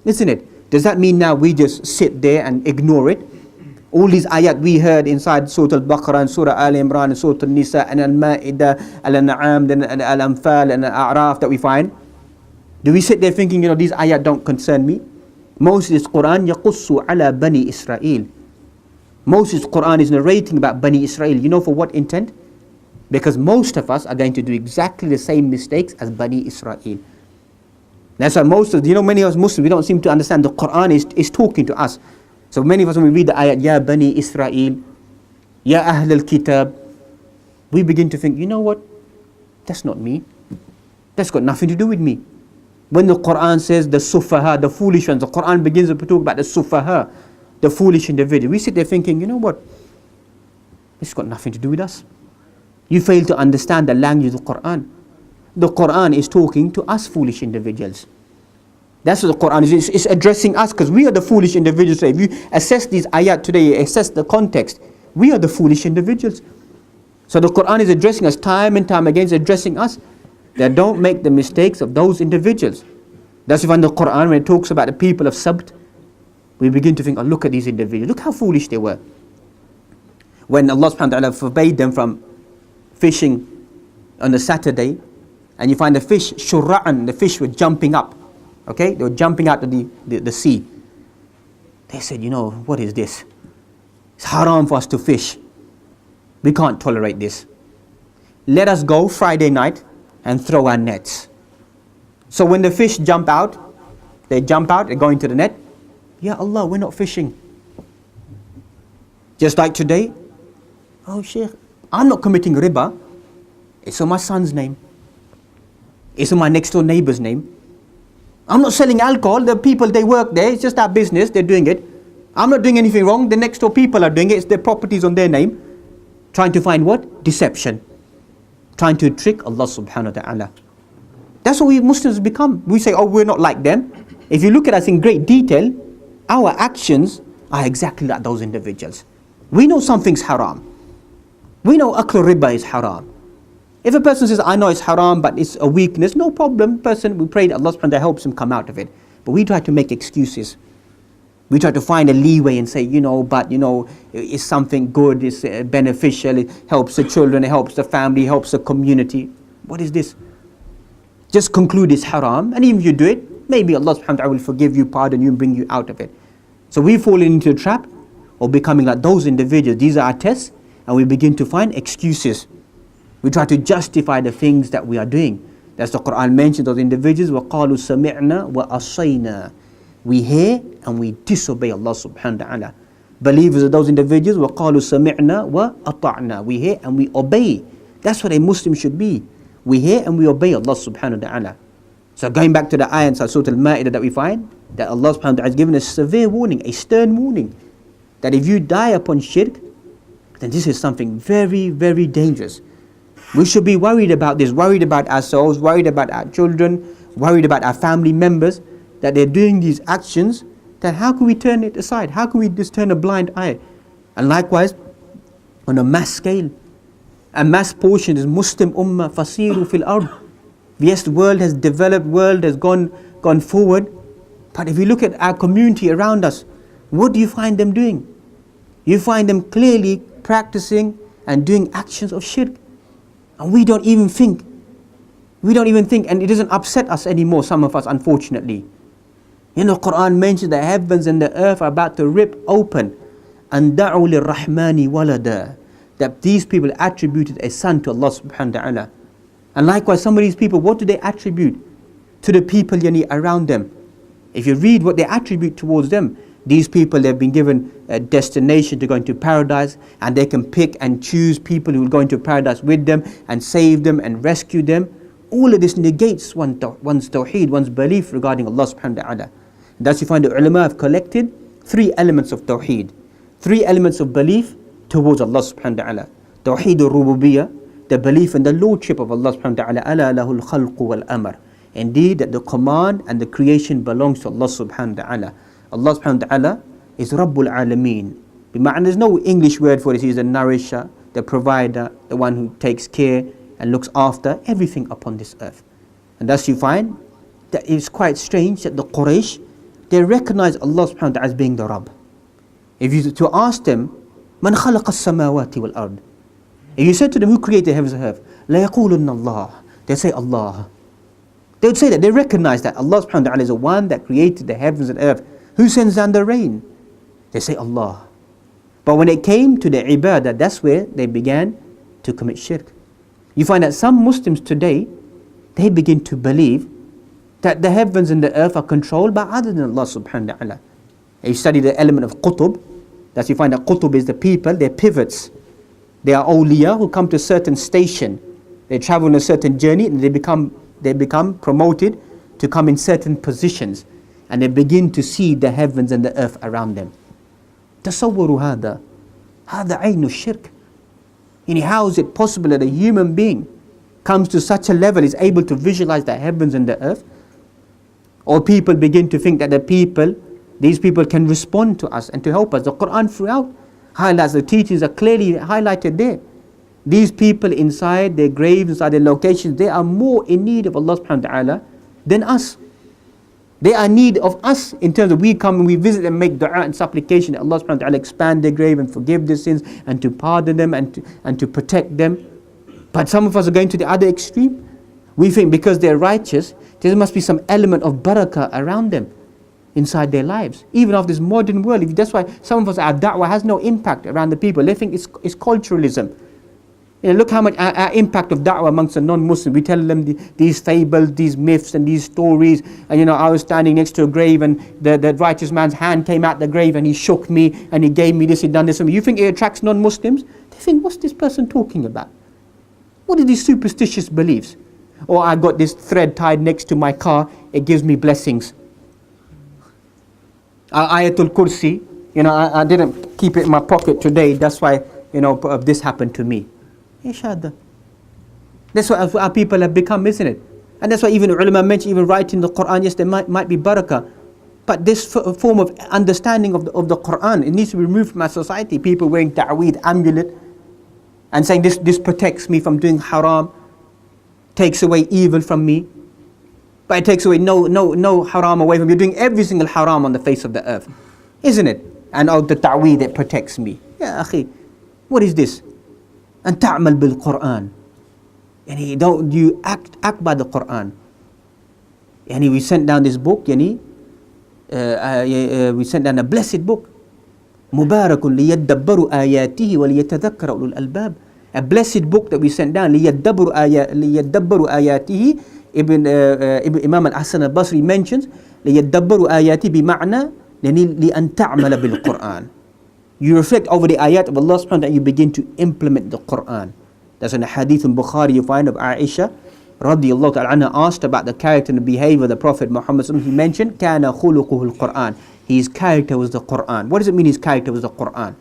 Isn't it? Does that mean now we just sit there and ignore it? All these ayat we heard inside Surah Al-Baqarah and Surah Al-Imran and Surah Al-Nisa and Al-Ma'idah, Al-An'am, then Al-Anfal and Al-A'raf that we find. Do we sit there thinking, these ayat don't concern me? Most of this Quran يَقُصُّ عَلَى بَنِي إِسْرَائِيل. Most of this Quran is narrating about Bani Israel. You know for what intent? Because most of us are going to do exactly the same mistakes as Bani Israel. That's why many of us Muslims, we don't seem to understand the Quran is talking to us. So many of us when we read the ayat, Ya Bani Israel, Ya Ahl al-Kitab, we begin to think, you know what? That's not me. That's got nothing to do with me. When the Quran says the sufaha, the foolish ones, the Quran begins to talk about the sufaha, the foolish individual. We sit there thinking, you know what? It's got nothing to do with us. You fail to understand the language of the Quran. The Quran is talking to us foolish individuals. That's what the Quran is. It's addressing us because we are the foolish individuals. If you assess these ayat today, assess the context, we are the foolish individuals. So the Quran is addressing us time and time again, it's addressing us. That don't make the mistakes of those individuals. That's why in the Quran, when it talks about the people of Sabt, we begin to think, oh, look at these individuals. Look how foolish they were. When Allah subhanahu wa ta'ala forbade them from fishing on a Saturday, and you find the fish, shura'an, the fish were jumping up. Okay? They were jumping out of the sea. They said, what is this? It's haram for us to fish. We can't tolerate this. Let us go Friday night and throw our nets. So when the fish jump out, they go into the net. Ya Allah, we're not fishing. Just like today, oh Sheikh, I'm not committing riba. It's on my son's name. It's on my next door neighbor's name. I'm not selling alcohol. The people, they work there. It's just our business. They're doing it. I'm not doing anything wrong. The next door people are doing it. It's their properties on their name. Trying to find what? Deception. Trying to trick Allah subhanahu wa ta'ala. That's what we Muslims become. We say, oh, we're not like them. If you look at us in great detail, our actions are exactly like those individuals. We know something's haram. We know aklu riba is haram. If a person says, I know it's haram, but it's a weakness, no problem. Person, we pray that Allah subhanahu wa ta'ala helps him come out of it. But we try to make excuses. We try to find a leeway and say, it's something good, it's beneficial, it helps the children, it helps the family, it helps the community. What is this? Just conclude it's haram, and even if you do it, maybe Allah subhanahu wa ta'ala will forgive you, pardon you, and bring you out of it. So we fall into a trap of becoming like those individuals. These are our tests, and we begin to find excuses. We try to justify the things that we are doing. That's the Quran mentions those individuals. وَقَالُوا سَمِعْنَا وَأَصَيْنَا. We hear and we disobey Allah subhanahu wa ta'ala. Believers are those individuals. وَقَالُوا سَمِعْنَا وَأَطَعْنَا. We hear and we obey. That's what a Muslim should be. We hear and we obey Allah subhanahu wa ta'ala. So going back to the ayah in Surah Al-Ma'idah that we find, that Allah subhanahu wa ta'ala has given a severe warning, a stern warning, that if you die upon shirk, then this is something very, very dangerous. We should be worried about this, worried about ourselves, worried about our children, worried about our family members, that they're doing these actions, then how can we turn it aside? How can we just turn a blind eye? And likewise, on a mass scale, a mass portion is Muslim ummah fasiru fil ard. Yes, the world has developed, world has gone forward, but if you look at our community around us, what do you find them doing? You find them clearly practicing and doing actions of shirk. And we don't even think, and it doesn't upset us anymore, some of us, unfortunately. Quran mentions the heavens and the earth are about to rip open. And da'u lirrahmani walada. That these people attributed a son to Allah subhanahu wa ta'ala. And likewise, some of these people, what do they attribute to the people around them? If you read what they attribute towards them, these people, they've been given a destination to go into paradise, and they can pick and choose people who will go into paradise with them and save them and rescue them. All of this negates one's tawheed, one's belief regarding Allah subhanahu wa ta'ala. Thus you find the ulama have collected 3 elements of tawheed, 3 elements of belief towards Allah subhanahu wa ta'ala. Tawheed al-rububiyyah, the belief in the lordship of Allah subhanahu wa ta'ala. Ala lahul khalqu wal amr. Indeed, that the command and the creation belongs to Allah subhanahu wa ta'ala. Allah subhanahu wa ta'ala is Rabbul Alameen. There's no English word for it. He is the nourisher, the provider, the one who takes care and looks after everything upon this earth. And thus you find that it's quite strange that the Quraysh, they recognize Allah subhanahu wa ta'ala as being the Rabb. If you to ask them, Man khalaqa as-samawati wal ard. If you said to them, who created the heavens and earth? La yaqulunna Allah. They say Allah. They would say that, they recognize that Allah subhanahu wa ta'ala is the one that created the heavens and earth. Who sends down the rain? They say Allah. But when it came to the ibadah, that's where they began to commit shirk. You find that some Muslims today, they begin to believe that the heavens and the earth are controlled by other than Allah subhanahu wa ta'ala. If you study the element of qutub, that you find that qutub is the people, they're pivots. They are awliya who come to a certain station. They travel on a certain journey and they become promoted to come in certain positions. And they begin to see the heavens and the earth around them. تصوروا هذا عين الشرك. How is it possible that a human being comes to such a level, is able to visualize the heavens and the earth? Or people begin to think that these people can respond to us and to help us. The Quran throughout highlights, the teachings are clearly highlighted there. These people inside their graves, inside their locations, they are more in need of Allah subhanahu wa ta'ala than us. They are in need of us in terms of we come and we visit and make dua and supplication that Allah subhanahu wa ta'ala expand their grave and forgive their sins and to pardon them and to protect them. But some of us are going to the other extreme. We think because they're righteous, there must be some element of barakah around them inside their lives. Even of this modern world. That's why some of us, our da'wah has no impact around the people. They think it's culturalism. Look how much our impact of da'wah amongst the non-Muslims. We tell them these fables, these myths and these stories. And I was standing next to a grave and the righteous man's hand came out the grave and he shook me and he gave me this, he done this for me. You think it attracts non-Muslims? They think, what's this person talking about? What are these superstitious beliefs? Or I got this thread tied next to my car, it gives me blessings. Ayatul Kursi, I didn't keep it in my pocket today, that's why, this happened to me. Ishad. That's what our people have become, isn't it? And that's why even ulama mention, even writing the Quran, yes, there might be barakah. But this form of understanding of the Quran, it needs to be removed from our society. People wearing ta'weed, amulet, and saying this protects me from doing haram, takes away evil from me. But it takes away no haram away from you. You're doing every single haram on the face of the earth, isn't it? And the ta'weed, it protects me. Ya akhi, what is this? And ta'mal bil Quran. And you act by the Quran. And we sent down this book, we sent down a blessed book. Mubarakun liyadabbaru ayatihi wa liyatadhakkara ulul albab. A blessed book that we sent down. Liyadabbaru ayatihi. Imam al-Hasan al-Basri mentions liyadabbaru ayatihi bima'na li'an ta'mala bil Quran. You reflect over the ayat of Allah subhanahu wa ta'ala, you begin to implement the Quran. That's in the hadith in Bukhari you find of Aisha radiyallahu ta'ala anha asked about the character and the behavior of the Prophet Muhammad. He mentioned, Kana khuluquhu al-Quran. His character was the Quran. What does it mean his character was the Quran?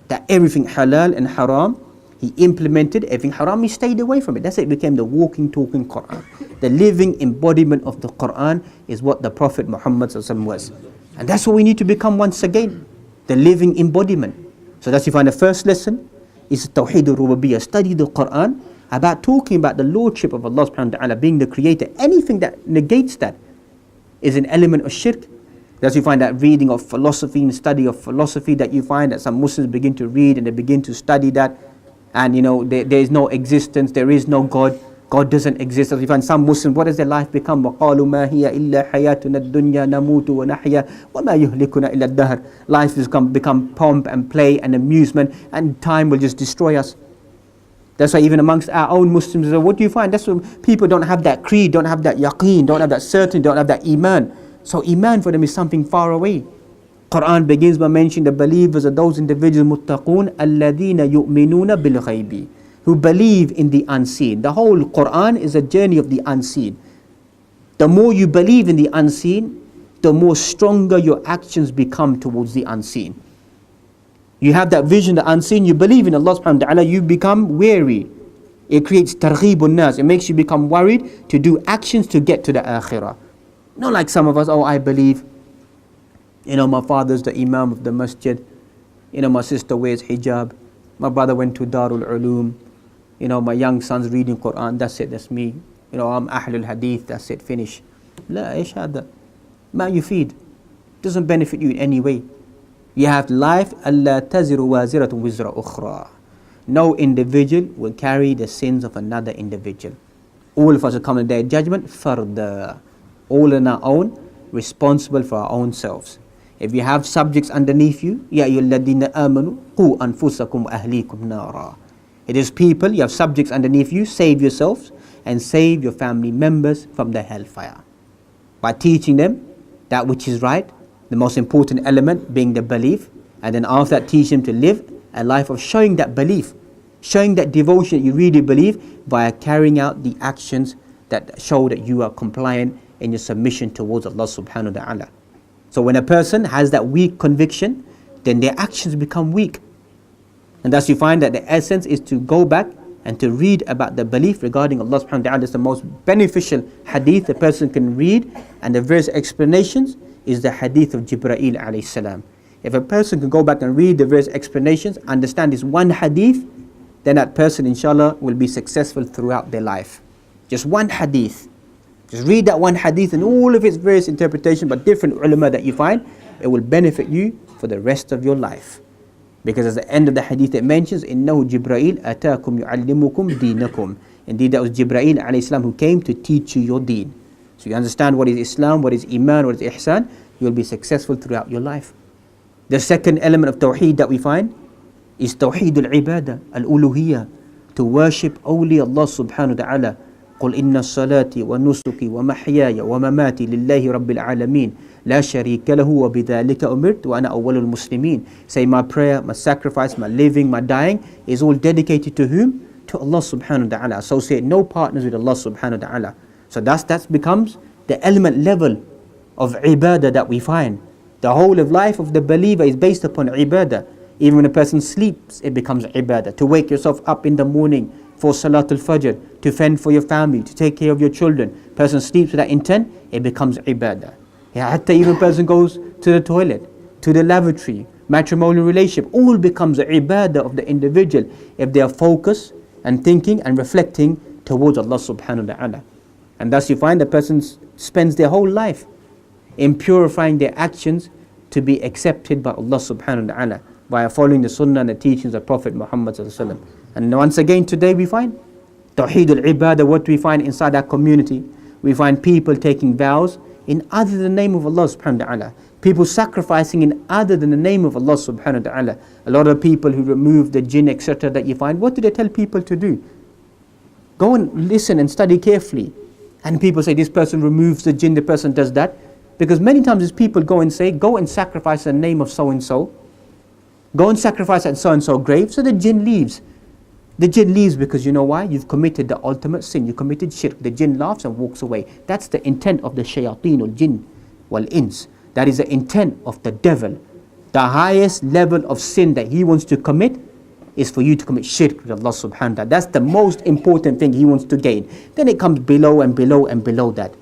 That everything halal and haram, he implemented. Everything haram, he stayed away from it. That's it, became the walking, talking Quran. The living embodiment of the Quran is what the Prophet Muhammad was. And that's what we need to become once again. The living embodiment. So that's you find the first lesson is Tawheed al-Rububiyyah. Study the Quran about talking about the lordship of Allah subhanahu wa ta'ala, being the creator. Anything that negates that is an element of shirk. That's you find that reading of philosophy and study of philosophy, that you find that some Muslims begin to read and they begin to study that, and there is no existence, there is no God, God doesn't exist. As you find some Muslims, what does their life become? وَقَالُوا مَا هِيَ إِلَّا حَيَاتُنَا الدُّنْيَا نَمُوتُ وَنَحْيَا وَمَا يُهْلِكُنَا إِلَّا الدَّهْرِ. Life has become pomp and play and amusement, and time will just destroy us. That's why even amongst our own Muslims, what do you find? That's why people don't have that creed, don't have that yaqeen, don't have that certainty, don't have that iman. So iman for them is something far away. Quran begins by mentioning the believers are those individuals, muttaqun, alladhina yu'minuna bil ghaibi, who believe in the unseen. The whole Quran is a journey of the unseen. The more you believe in the unseen, the more stronger your actions become towards the unseen. You have that vision, the unseen, you believe in Allah subhanahu wa ta'ala, you become wary. It creates targhibun nas. It makes you become worried to do actions to get to the akhirah. Not like some of us, I believe, my father's the imam of the masjid, my sister wears hijab, my brother went to Darul Ulum, my young son's reading Quran, that's it, that's me. I'm Ahlul Hadith, that's it, finish. La, ish hada. Ma yufid. Doesn't benefit you in any way. You have life, Allah taziru waziratun wizra ukhra. No individual will carry the sins of another individual. All of us will come in the day of judgment, farda. All on our own, responsible for our own selves. If you have subjects underneath you, ya ayyuhalladhina amanu qu anfusakum wa ahlikum nara. It is people, you have subjects underneath you, save yourselves and save your family members from the hellfire. By teaching them that which is right, the most important element being the belief, and then after that teach them to live a life of showing that belief, showing that devotion that you really believe via carrying out the actions that show that you are compliant in your submission towards Allah subhanahu wa ta'ala. So when a person has that weak conviction, then their actions become weak. And thus you find that the essence is to go back and to read about the belief regarding Allah subhanahu wa ta'ala. That's the most beneficial hadith a person can read, and the various explanations is the hadith of Jibreel alayhi salam. If a person can go back and read the various explanations, understand this one hadith, then that person inshallah will be successful throughout their life. Just one hadith. Just read that one hadith and all of its various interpretations by different ulama that you find, it will benefit you for the rest of your life. Because at the end of the hadith it mentions, إِنَّهُ جِبْرَائِيل أَتَاكُمْ يُعَلِّمُكُمْ دِينَكُمْ. Indeed that was Jibreel alayhi salam who came to teach you your deen. So you understand what is Islam, what is Iman, what is Ihsan, you will be successful throughout your life. The second element of Tawheed that we find is Tawheed al-Ibadah, al-Uluhiyah, to worship only Allah subhanahu wa ta'ala. قل إن صلاتي ونسكي ومحياي ومماتي لله رب العالمين لا شريك له وبذلك أمرت وأنا أول المسلمين. Say my prayer, my sacrifice, my living, my dying is all dedicated to whom? to Allah subhanahu wa ta'ala. Associate no partners with Allah subhanahu wa ta'ala. So that becomes the element level of ibadah that we find. The whole of life of the believer is based upon ibadah. Even when a person sleeps, it becomes ibadah. To wake yourself up in the morning for Salatul Fajr, to fend for your family, to take care of your children. Person sleeps with that intent, it becomes ibadah. Yeah, hatta even person goes to the toilet, to the lavatory, matrimonial relationship, all becomes ibadah of the individual if they are focused and thinking and reflecting towards Allah subhanahu wa ta'ala. And thus you find the person spends their whole life in purifying their actions to be accepted by Allah subhanahu wa ta'ala, by following the sunnah and the teachings of Prophet Muhammad sallallahu alaihi wasallam. And once again today we find Tawheed al-Ibadah, what we find inside our community. We find people taking vows in other than the name of Allah subhanahu wa ta'ala. People sacrificing in other than the name of Allah subhanahu wa ta'ala. A lot of people who remove the jinn, etc. that you find, what do they tell people to do? Go and listen and study carefully. And people say this person removes the jinn, the person does that. Because many times these people go and say, go and sacrifice in the name of so-and-so. Go and sacrifice at so-and-so grave, so the jinn leaves. The jinn leaves because you know why? You've committed the ultimate sin. You committed shirk. The jinn laughs and walks away. That's the intent of the shayateen or jinn wal ins. That is the intent of the devil. The highest level of sin that he wants to commit is for you to commit shirk with Allah subhanahu wa ta'ala. That's the most important thing he wants to gain. Then it comes below and below and below that.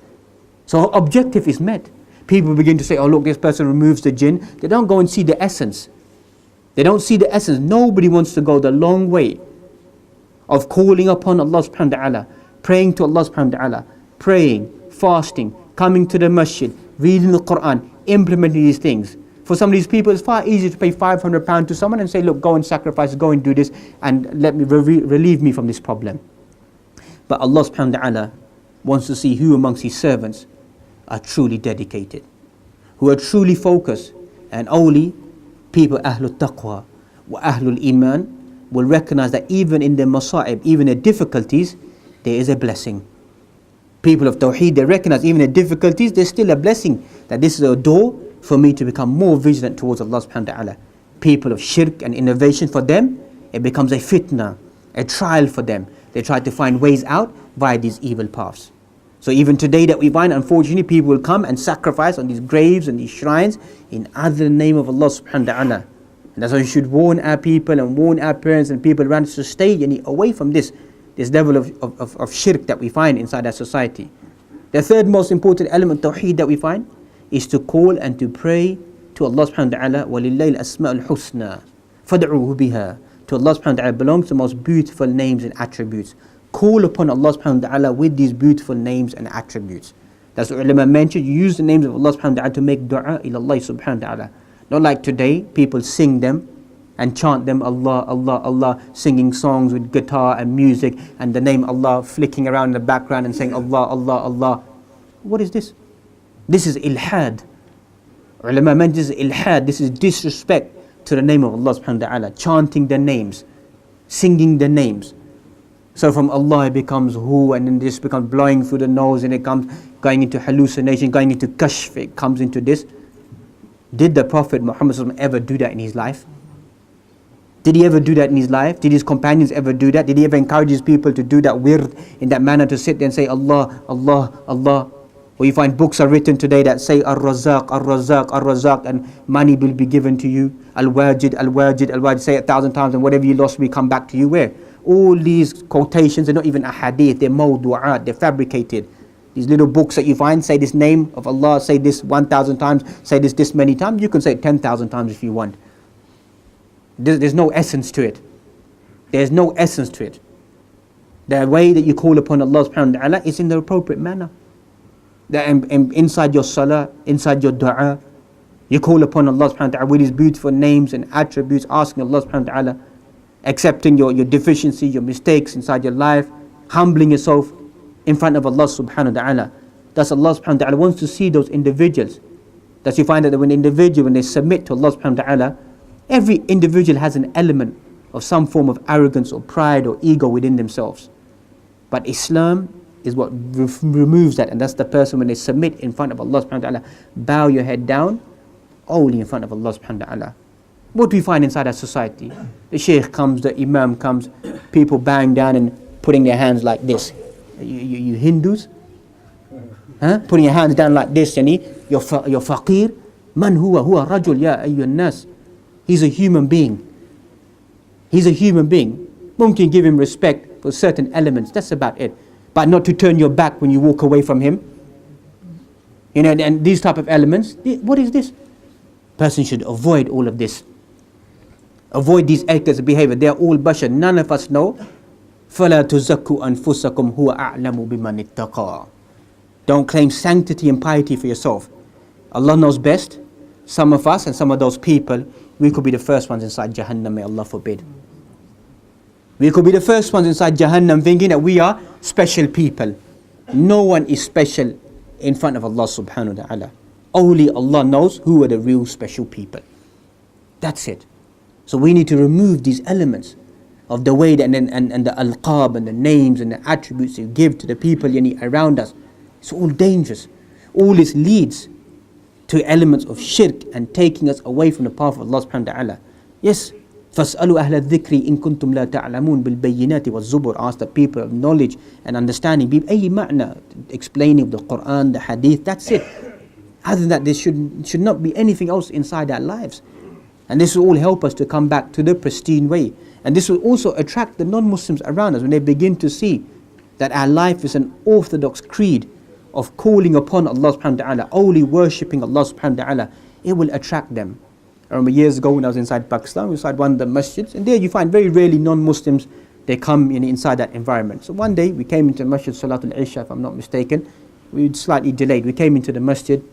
So objective is met. People begin to say, oh look, this person removes the jinn. They don't go and see the essence. They don't see the essence. Nobody wants to go the long way of calling upon Allah subhanahu wa ta'ala, praying to Allah subhanahu wa ta'ala, praying, fasting, coming to the masjid, reading the Quran, implementing these things. For some of these people, it's far easier to pay £500 to someone and say, look, go and sacrifice, go and do this, and let me relieve me from this problem. But Allah subhanahu wa ta'ala wants to see who amongst His servants are truly dedicated, who are truly focused, and only people Ahlul Taqwa wa Ahlul Iman will recognize that even in the masa'ib, even the difficulties, there is a blessing. People of Tawheed, they recognize even the difficulties, there's still a blessing. That this is a door for me to become more vigilant towards Allah subhanahu wa ta'ala. People of shirk and innovation, for them, it becomes a fitna, a trial for them. They try to find ways out via these evil paths. So even today that we find, unfortunately, people will come and sacrifice on these graves and these shrines in other than the name of Allah subhanahu wa ta'ala. And that's why we should warn our people and warn our parents and people around us to stay away from this level of shirk that we find inside our society. The third most important element of Tawheed that we find is to call and to pray to Allah subhanahu wa ta'ala. وَلِلَّهِ الْأَسْمَاءُ الْحُسْنَى فَادْعُوهُ بِهَا. To Allah subhanahu wa ta'ala belongs the most beautiful names and attributes. Call upon Allah subhanahu wa ta'ala with these beautiful names and attributes. That's what ulama mentioned. You use the names of Allah subhanahu wa ta'ala to make dua ila Allah subhanahu wa ta'ala. Not like today, people sing them and chant them, Allah, Allah, Allah, singing songs with guitar and music and the name Allah flicking around in the background and saying Allah, Allah, Allah. What is this? This is ilhad. Ulama mentioned this is ilhad. This is disrespect to the name of Allah subhanahu wa ta'ala. Chanting the names, singing the names. So from Allah it becomes who, and then this becomes blowing through the nose, and it comes going into hallucination, going into kashf, it comes into this. Did the Prophet Muhammad ever do that in his life? Did he ever do that in his life? Did his companions ever do that? Did he ever encourage his people to do that wird in that manner, to sit there and say Allah, Allah, Allah? Or you find books are written today that say Ar-Razaq, Ar-Razaq, Ar-Razaq, and money will be given to you. Al-Wajid, Al-Wajid, Al-Wajid, say 1,000 times, and whatever you lost will come back to you. Where? All these quotations are not even a hadith, they're mawdu'at, they're fabricated. These little books that you find say this name of Allah, say this 1,000 times, say this many times. You can say it 10,000 times if you want. There's no essence to it. There's no essence to it. The way that you call upon Allah subhanahu wa ta'ala is in the appropriate manner. That inside your salah, inside your dua, you call upon Allah subhanahu wa ta'ala with His beautiful names and attributes, asking Allah subhanahu wa ta'ala, accepting your deficiency, your mistakes inside your life, humbling yourself in front of Allah subhanahu wa ta'ala. Thus Allah subhanahu wa ta'ala wants to see those individuals. Thus you find that when they submit to Allah subhanahu wa ta'ala, every individual has an element of some form of arrogance or pride or ego within themselves. But Islam is what removes that, and that's the person when they submit in front of Allah subhanahu wa ta'ala, bow your head down only in front of Allah subhanahu wa ta'ala. What do we find inside our society? The sheikh comes, the imam comes, people bowing down and putting their hands like this. You Hindus? Huh? Putting your hands down like this, yani, you're faqir. Man huwa rajul ya ayyuhan nas. He's a human being. He's a human being. Mumkin give him respect for certain elements, that's about it. But not to turn your back when you walk away from him. You know, and these type of elements, what is this? Person should avoid all of this. Avoid these acts of behavior. They are all bashar. None of us know. فَلَا تُزَكُّوا أَنفُسَكُمْ هُوَ أَعْلَمُ بِمَنِ اتَّقَى. Don't claim sanctity and piety for yourself. Allah knows best. Some of us and some of those people, we could be the first ones inside Jahannam, may Allah forbid. We could be the first ones inside Jahannam thinking that we are special people. No one is special in front of Allah subhanahu wa ta'ala. Only Allah knows who are the real special people. That's it. So we need to remove these elements of the way that, and the alqab and the names and the attributes you give to the people around us. It's all dangerous. All this leads to elements of shirk and taking us away from the path of Allah subhanahu wa ta'ala. Yes, فَاسْأَلُوا أَهْلَ الذِّكْرِ إِن كُنْتُمْ لَا تَعْلَمُونَ بِالْبَيِّنَاتِ وَالزُّبُرِ. Ask the people of knowledge and understanding. بِأَيِّ مَعْنَى, explaining the Quran, the Hadith, that's it. Other than that, there should not be anything else inside our lives. And this will all help us to come back to the pristine way. And this will also attract the non-Muslims around us when they begin to see that our life is an orthodox creed of calling upon Allah subhanahu wa ta'ala, only worshipping Allah subhanahu wa ta'ala. It will attract them. I remember years ago when I was inside Pakistan, we inside one of the masjids, and there you find very rarely non-Muslims, they come inside that environment. So one day we came into the masjid, Salatul Isha, if I'm not mistaken. We slightly delayed. We came into the masjid.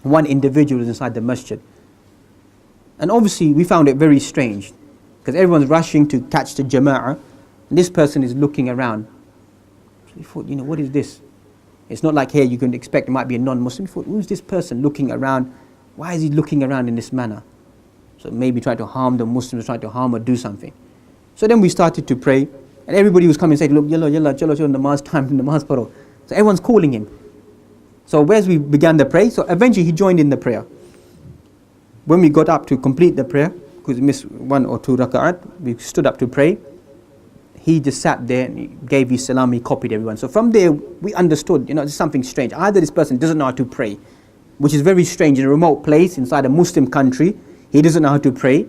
One individual was inside the masjid. And obviously we found it very strange, because everyone's rushing to catch the jama'ah, and this person is looking around. So we thought, what is this? It's not like here you can expect it might be a non-Muslim. We thought, who's this person looking around? Why is he looking around in this manner? So maybe trying to harm the Muslims, trying to harm or do something. So then we started to pray, and everybody was coming and saying, look, yalla, chalo, namaz time, namaz paro. So everyone's calling him. So as we began the prayer, so eventually he joined in the prayer. When we got up to complete the prayer, because we missed 1 or 2 raka'at, we stood up to pray. He just sat there and he gave his salam, he copied everyone. So from there, we understood, there's something strange. Either this person doesn't know how to pray, which is very strange in a remote place inside a Muslim country, he doesn't know how to pray,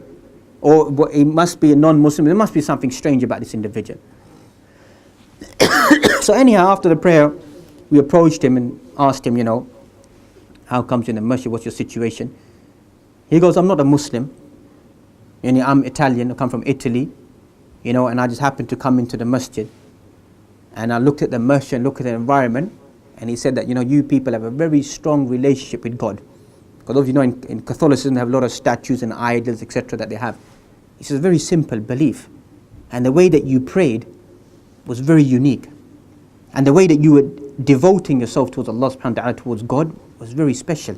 or he must be a non-Muslim. There must be something strange about this individual. So anyhow, after the prayer, we approached him and asked him, how comes you in the masjid, what's your situation? He goes, I'm not a Muslim, I'm Italian, I come from Italy, and I just happened to come into the masjid. And I looked at the masjid and looked at the environment, and he said that, you people have a very strong relationship with God. Because in Catholicism they have a lot of statues and idols, etc. that they have. He says, very simple belief. And the way that you prayed was very unique. And the way that you were devoting yourself towards Allah subhanahu wa ta'ala, towards God, was very special.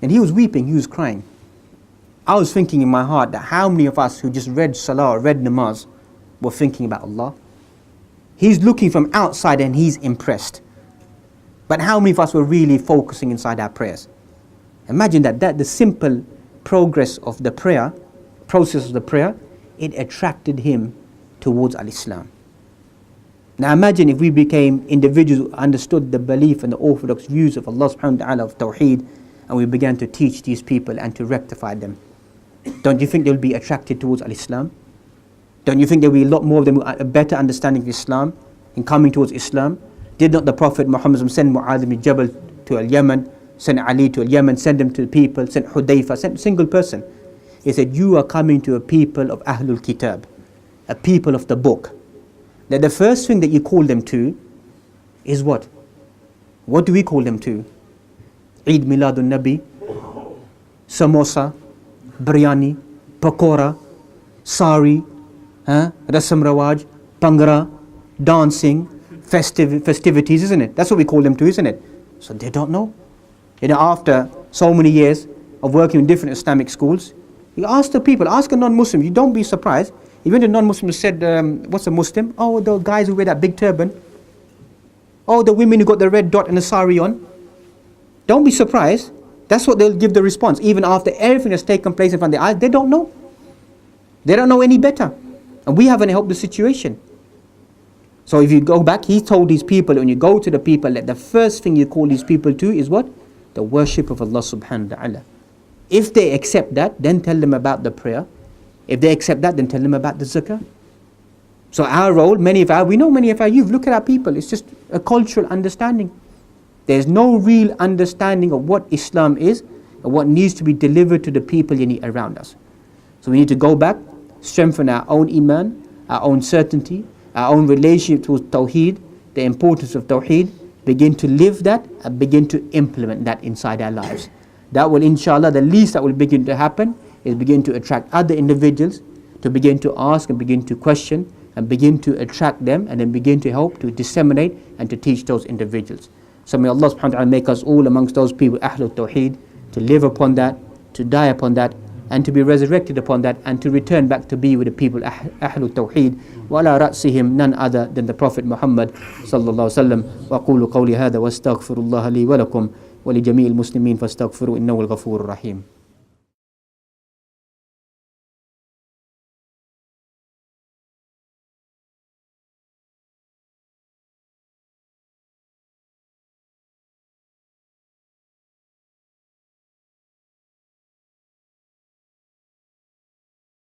And he was weeping, he was crying. I was thinking in my heart that how many of us who just read salah or read namaz were thinking about Allah? He's looking from outside and he's impressed. But how many of us were really focusing inside our prayers? Imagine that the simple progress of the prayer, process of the prayer, it attracted him towards al-Islam. Now imagine if we became individuals who understood the belief and the orthodox views of Allah subhanahu wa ta'ala of Tawheed, and we began to teach these people and to rectify them. Don't you think they'll be attracted towards al-Islam? Don't you think there will be a lot more of them with a better understanding of Islam and coming towards Islam? Did not the Prophet Muhammad send Mu'adh ibn Jabal to al-Yaman, send Ali to al-Yaman, send them to the people, send Hudayfa, send a single person? He said, you are coming to a people of Ahlul Kitab, a people of the book. That the first thing that you call them to is what? What do we call them to? Eid Miladun Nabi, samosa, biryani, pakora, sari, rasam rawaj, pangra, dancing, festivities, isn't it? That's what we call them to, isn't it? So they don't know. After so many years of working in different Islamic schools, you ask the people, ask a non-Muslim, you don't be surprised. Even the non-Muslim said, what's a Muslim? Oh, the guys who wear that big turban. Oh, the women who got the red dot and the sari on. Don't be surprised. That's what they'll give the response. Even after everything has taken place in front of their eyes, they don't know. They don't know any better. And we haven't helped the situation. So if you go back, he told these people, when you go to the people, that the first thing you call these people to is what? The worship of Allah subhanahu wa ta'ala. If they accept that, then tell them about the prayer. If they accept that, then tell them about the zakah. So our role, we know many of our youth, look at our people, it's just a cultural understanding. There's no real understanding of what Islam is and what needs to be delivered to the people around us. So we need to go back, strengthen our own iman, our own certainty, our own relationship to Tawheed, the importance of Tawheed, begin to live that and begin to implement that inside our lives. That will, inshallah, the least that will begin to happen is begin to attract other individuals to begin to ask and begin to question and begin to attract them and then begin to help to disseminate and to teach those individuals. So may Allah subhanahu wa ta'ala make us all amongst those people, Ahlul Tawheed, to live upon that, to die upon that, and to be resurrected upon that, and to return back to be with the people Ahlul Tawheed, wa ala ra'sihim, none other than the Prophet Muhammad sallallahu alaihi wasallam. Wa qulu qawli hadha wa astaghfirullah li wa lakum wa li jami'il muslimin fastaghfiru innahu al-ghafurur rahim.